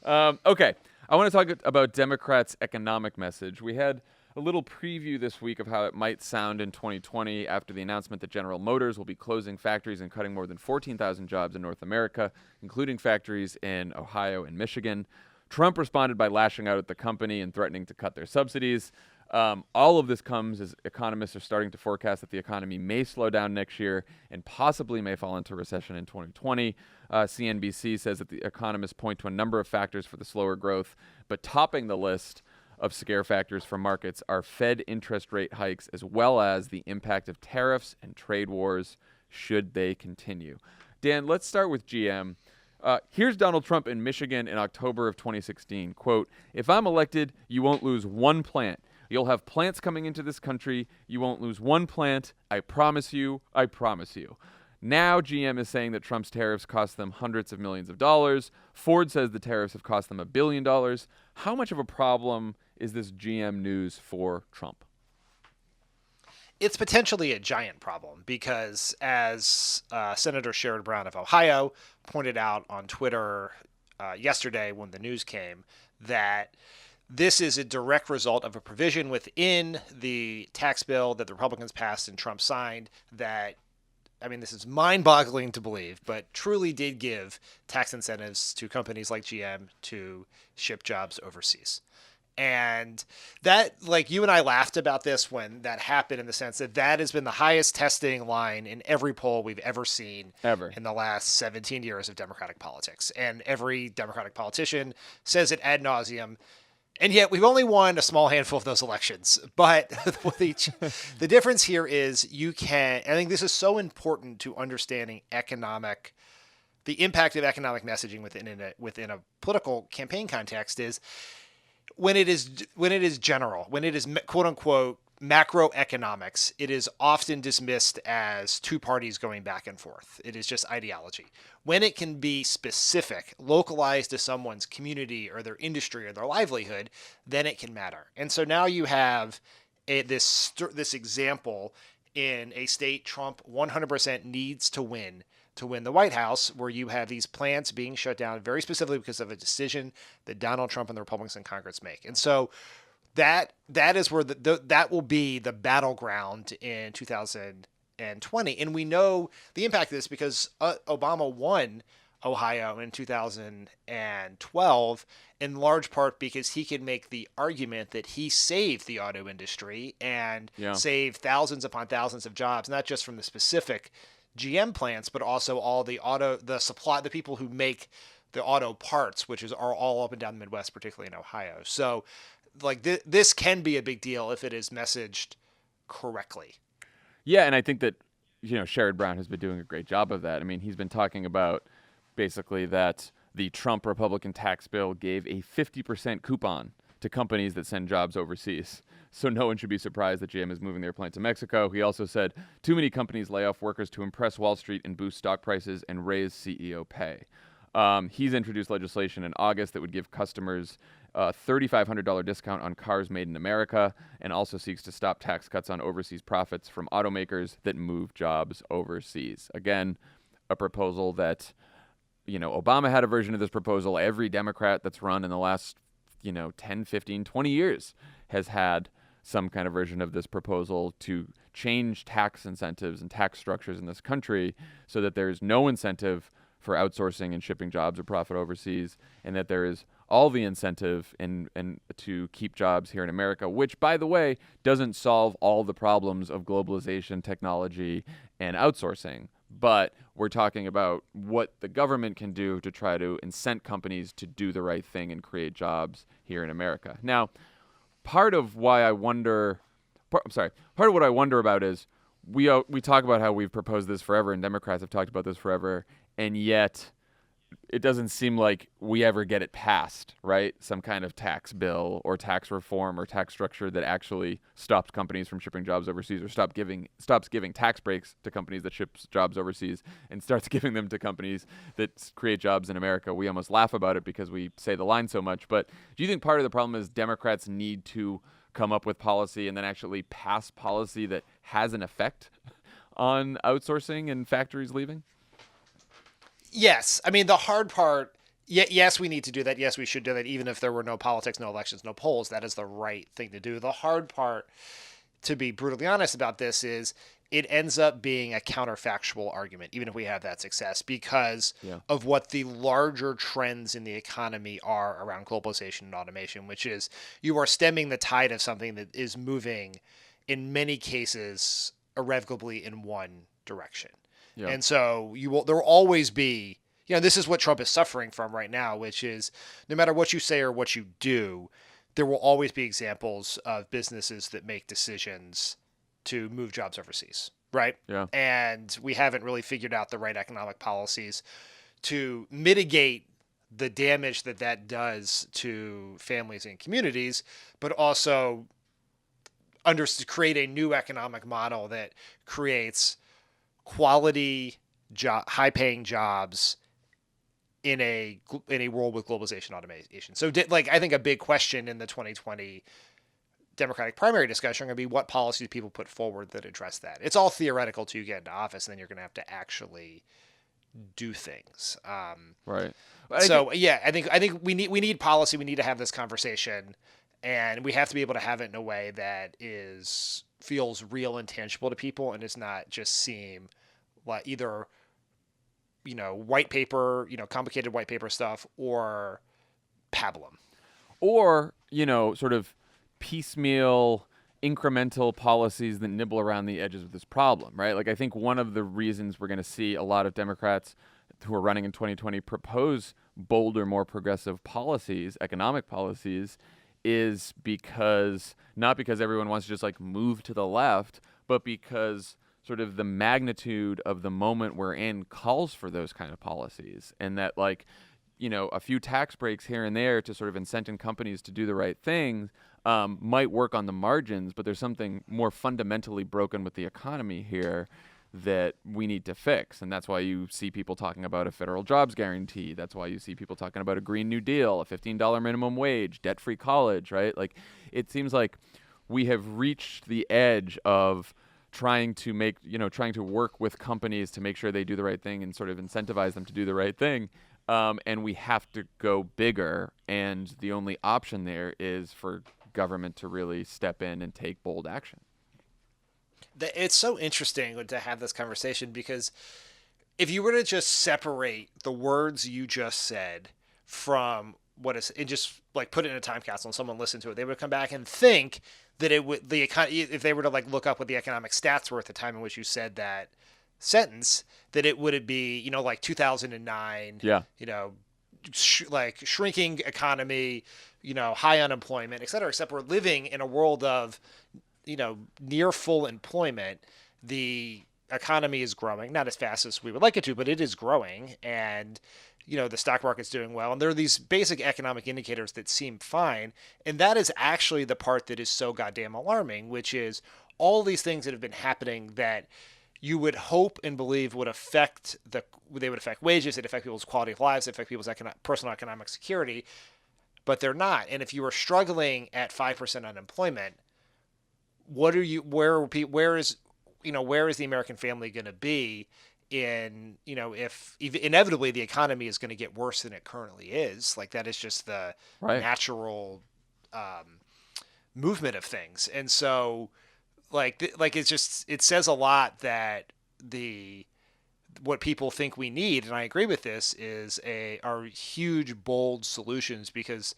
Okay. I want to talk about Democrats' economic message. We had a little preview this week of how it might sound in 2020 after the announcement that General Motors will be closing factories and cutting more than 14,000 jobs in North America, including factories in Ohio and Michigan. Trump responded by lashing out at the company and threatening to cut their subsidies. All of this comes as economists are starting to forecast that the economy may slow down next year and possibly may fall into recession in 2020. CNBC says that the economists point to a number of factors for the slower growth, but topping the list of scare factors for markets are Fed interest rate hikes as well as the impact of tariffs and trade wars should they continue. Dan, let's start with GM. Here's Donald Trump in Michigan in October of 2016. Quote, "If I'm elected, you won't lose one plant. You'll have plants coming into this country. You won't lose one plant. I promise you. I promise you." Now GM is saying that Trump's tariffs cost them hundreds of millions of dollars. Ford says the tariffs have cost them $1 billion. How much of a problem is this GM news for Trump? It's potentially a giant problem because, as Senator Sherrod Brown of Ohio pointed out on Twitter yesterday when the news came, that this is a direct result of a provision within the tax bill that the Republicans passed and Trump signed that, this is mind-boggling to believe, but truly did give tax incentives to companies like GM to ship jobs overseas. And that, you and I laughed about this when that happened, in the sense that that has been the highest testing line in every poll we've ever seen in the last 17 years of Democratic politics. And every Democratic politician says it ad nauseum. And yet we've only won a small handful of those elections. But the difference here is I think this is so important to understanding the impact of economic messaging within a political campaign context, is when it is general, when it is quote unquote macroeconomics, it is often dismissed as two parties going back and forth. It is just ideology. When it can be specific, localized to someone's community or their industry or their livelihood, then it can matter. And so now you have this example in a state Trump 100% needs to win the White House, where you have these plants being shut down very specifically because of a decision that Donald Trump and the Republicans in Congress make. And so that is where that will be the battleground in 2020. And we know the impact of this because Obama won Ohio in 2012, in large part because he can make the argument that he saved the auto industry and saved thousands upon thousands of jobs, not just from the specific GM plants, but also all the people who make the auto parts, which are all up and down the Midwest, particularly in Ohio. So this can be a big deal if it is messaged correctly. Yeah, and I think that, Sherrod Brown has been doing a great job of that. He's been talking about basically that the Trump Republican tax bill gave a 50% coupon to companies that send jobs overseas. So no one should be surprised that GM is moving their plant to Mexico. He also said too many companies lay off workers to impress Wall Street and boost stock prices and raise CEO pay. He's introduced legislation in August that would give customers a $3,500 discount on cars made in America, and also seeks to stop tax cuts on overseas profits from automakers that move jobs overseas. Again, a proposal that, Obama had a version of this proposal. Every Democrat that's run in the last, 10, 15, 20 years has had some kind of version of this proposal to change tax incentives and tax structures in this country so that there's no incentive for outsourcing and shipping jobs or profit overseas, and that there is all the incentive and to keep jobs here in America, which, by the way, doesn't solve all the problems of globalization, technology, and outsourcing. But we're talking about what the government can do to try to incent companies to do the right thing and create jobs here in America. Now, part of what I wonder about is we talk about how we've proposed this forever, and Democrats have talked about this forever, and yet it doesn't seem like we ever get it passed, right? Some kind of tax bill or tax reform or tax structure that actually stops companies from shipping jobs overseas, or stops giving tax breaks to companies that ship jobs overseas and starts giving them to companies that create jobs in America. We almost laugh about it because we say the line so much. But do you think part of the problem is Democrats need to come up with policy and then actually pass policy that has an effect on outsourcing and factories leaving? Yes. I mean, the hard part, yes, we need to do that. Yes, we should do that. Even if there were no politics, no elections, no polls, that is the right thing to do. The hard part, to be brutally honest about this, is it ends up being a counterfactual argument, even if we have that success, because of what the larger trends in the economy are around globalization and automation, which is you are stemming the tide of something that is moving, in many cases, irrevocably in one direction. Yeah. And so there will always be, this is what Trump is suffering from right now, which is no matter what you say or what you do, there will always be examples of businesses that make decisions to move jobs overseas, right? Yeah. And we haven't really figured out the right economic policies to mitigate the damage that does to families and communities, but also create a new economic model that creates quality, high-paying jobs in a world with globalization automation. So, I think a big question in the 2020 Democratic primary discussion are going to be what policies people put forward that address that. It's all theoretical till you get into office, and then you're going to have to actually do things. Right. I think we need policy. We need to have this conversation, and we have to be able to have it in a way that feels real and tangible to people, and does not just seem like either white paper, complicated white paper stuff, or pablum, or sort of piecemeal incremental policies that nibble around the edges of this problem, right? Like, I think one of the reasons we're going to see a lot of Democrats who are running in 2020 propose bolder, more progressive policies, economic policies, is not because everyone wants to just like move to the left, but because sort of the magnitude of the moment we're in calls for those kind of policies, and that a few tax breaks here and there to sort of incent companies to do the right things might work on the margins, but there's something more fundamentally broken with the economy here that we need to fix. And that's why you see people talking about a federal jobs guarantee. That's why you see people talking about a Green New Deal, a $15 minimum wage, debt-free college, right? Like, it seems like we have reached the edge of trying to work with companies to make sure they do the right thing and sort of incentivize them to do the right thing. And we have to go bigger. And the only option there is for government to really step in and take bold action. It's so interesting to have this conversation, because if you were to just separate the words you just said from what is, and just like put it in a time capsule and someone listened to it, they would come back and think that if they were to like look up what the economic stats were at the time in which you said that sentence, that it would be, like 2009, like shrinking economy, high unemployment, et cetera, except we're living in a world of, near full employment. The economy is growing, not as fast as we would like it to, but it is growing. And, the stock market's doing well. And there are these basic economic indicators that seem fine. And that is actually the part that is so goddamn alarming, which is all these things that have been happening that you would hope and believe would affect wages, it affect people's quality of lives, it affect people's personal economic security, but they're not. And if you are struggling at 5% unemployment, where is the American family going to be if inevitably the economy is going to get worse than it currently is? Like, that is just the natural movement of things. And so it says a lot that what people think we need, and I agree with this, are huge, bold solutions, because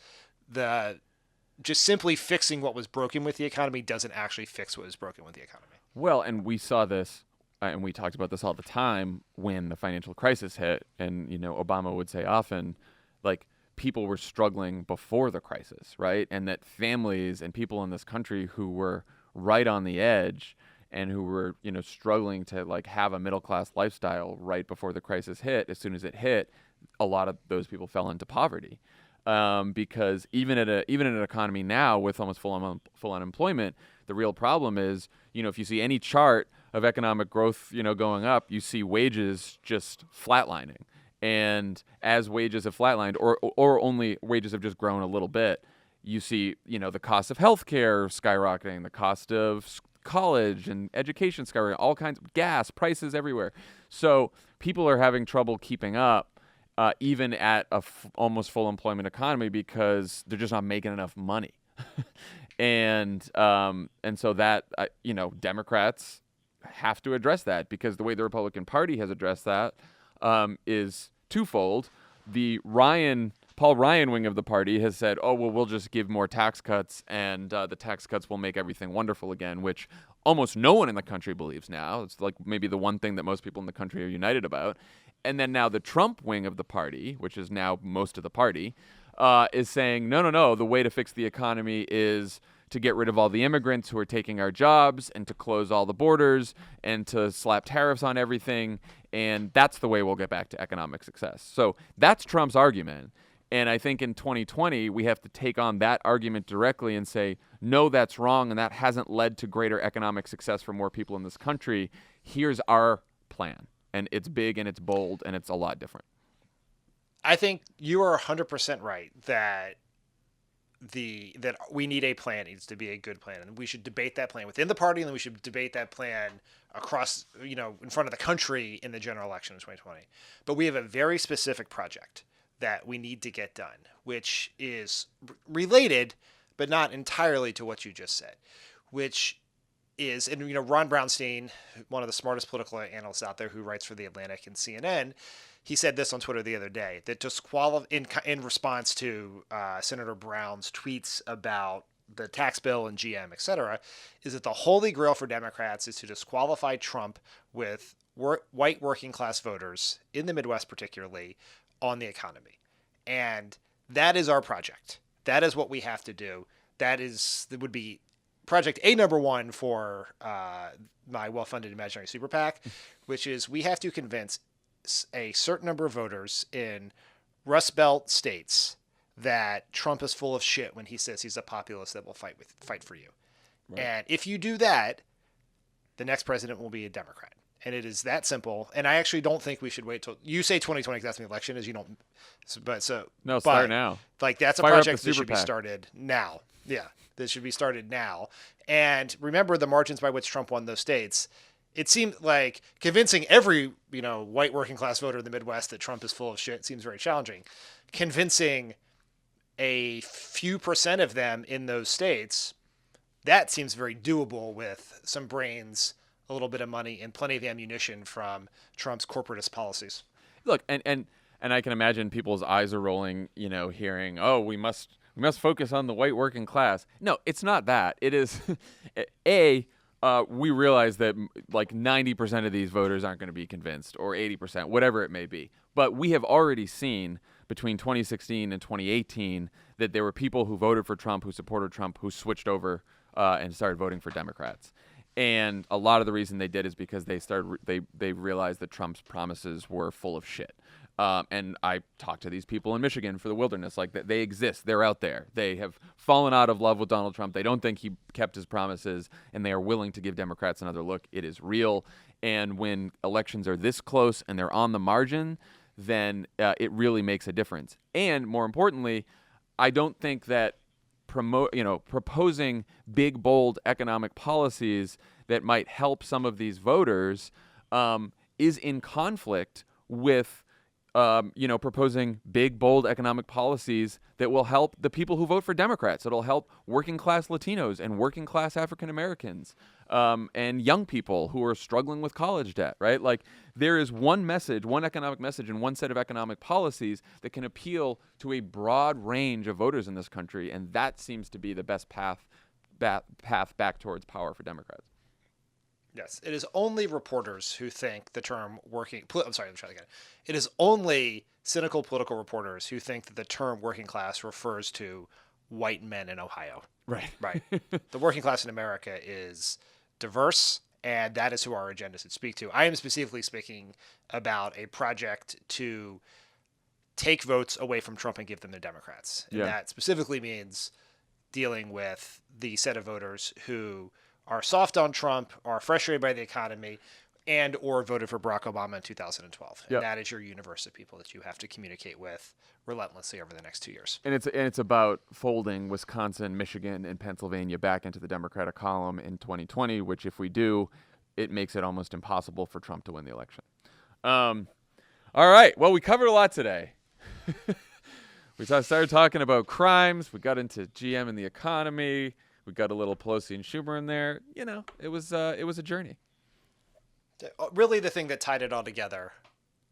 just simply fixing what was broken with the economy doesn't actually fix what was broken with the economy. Well, and we saw this, and we talked about this all the time when the financial crisis hit, and Obama would say often, like, people were struggling before the crisis, right? And that families and people in this country who were right on the edge and who were, struggling to like have a middle class lifestyle right before the crisis hit, as soon as it hit, a lot of those people fell into poverty. Because even in an economy now with almost full unemployment, the real problem is, if you see any chart of economic growth, going up, you see wages just flatlining. And as wages have flatlined, or only wages have just grown a little bit, you see, the cost of healthcare skyrocketing, the cost of college and education skyrocketing, all kinds of gas prices everywhere. So people are having trouble keeping up, even at a almost full employment economy, because they're just not making enough money. and so that, Democrats have to address that, because the way the Republican Party has addressed that is twofold. The Paul Ryan wing of the party has said, oh, well, we'll just give more tax cuts, and the tax cuts will make everything wonderful again, which almost no one in the country believes now. It's like maybe the one thing that most people in the country are united about. And then now the Trump wing of the party, which is now most of the party, is saying, no, the way to fix the economy is to get rid of all the immigrants who are taking our jobs, and to close all the borders, and to slap tariffs on everything, and that's the way we'll get back to economic success. So that's Trump's argument. And I think in 2020, we have to take on that argument directly and say, no, that's wrong, and that hasn't led to greater economic success for more people in this country. Here's our plan, and it's big, and it's bold, and it's a lot different. I think you are 100% right that we need a plan. It needs to be a good plan, and we should debate that plan within the party, and then we should debate that plan across, in front of the country in the general election in 2020. But we have a very specific project that we need to get done, which is related, but not entirely, to what you just said, which is, and Ron Brownstein, one of the smartest political analysts out there who writes for The Atlantic and CNN, he said this on Twitter the other day, that in response to Senator Brown's tweets about the tax bill and GM, et cetera, is that the holy grail for Democrats is to disqualify Trump with white working class voters in the Midwest, particularly, on the economy. And that is our project. That is what we have to do. That would be project A number one for my well-funded imaginary super PAC, which is we have to convince a certain number of voters in Rust Belt states that Trump is full of shit when he says he's a populist that will fight for you. Right. And if you do that, the next president will be a Democrat. And it is that simple. And I actually don't think we should wait till you say 2020 because that's when the election is. You don't, start now. Like that's Fire a project that should PAC. be started now. Yeah, this should be started now. And remember the margins by which Trump won those states. It seemed like convincing every white working class voter in the Midwest that Trump is full of shit seems very challenging. Convincing a few percent of them in those states, that seems very doable with some brains, a little bit of money, and plenty of ammunition from Trump's corporatist policies. Look, and I can imagine people's eyes are rolling, hearing, oh, we must focus on the white working class. No, it's not that. It is, we realize that like 90% of these voters aren't going to be convinced, or 80%, whatever it may be. But we have already seen between 2016 and 2018 that there were people who voted for Trump, who supported Trump, who switched over and started voting for Democrats. And a lot of the reason they did is because they realized that Trump's promises were full of shit. And I talked to these people in Michigan for the wilderness, like that they exist. They're out there. They have fallen out of love with Donald Trump. They don't think he kept his promises, and they are willing to give Democrats another look. It is real. And when elections are this close and they're on the margin, then it really makes a difference. And more importantly, I don't think that proposing big, bold economic policies that might help some of these voters is in conflict with, proposing big, bold economic policies that will help the people who vote for Democrats. It'll help working class Latinos and working class African Americans and young people who are struggling with college debt, right? Like there is one message, one economic message, and one set of economic policies that can appeal to a broad range of voters in this country, and that seems to be the best path back towards power for Democrats. Yes, it is only reporters who think the term It is only cynical political reporters who think that the term working class refers to white men in Ohio. Right. Right. The working class in America is diverse, and that is who our agenda should speak to. I am specifically speaking about a project to take votes away from Trump and give them to Democrats. And that specifically means dealing with the set of voters who are soft on Trump, are frustrated by the economy, and or voted for Barack Obama in 2012. And Yep. that is your universe of people that you have to communicate with relentlessly over the next 2 years. And it's about folding Wisconsin, Michigan, and Pennsylvania back into the Democratic column in 2020, which if we do, it makes it almost impossible for Trump to win the election. All right. Well, we covered a lot today. We started talking about crimes. We got into GM and the economy. We got a little Pelosi and Schumer in there. You know, it was a journey. Really, the thing that tied it all together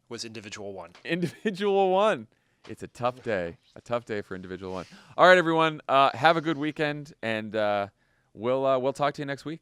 was Individual One. Individual One. It's a tough day. A tough day for Individual One. All right, everyone. Have a good weekend, and we'll talk to you next week.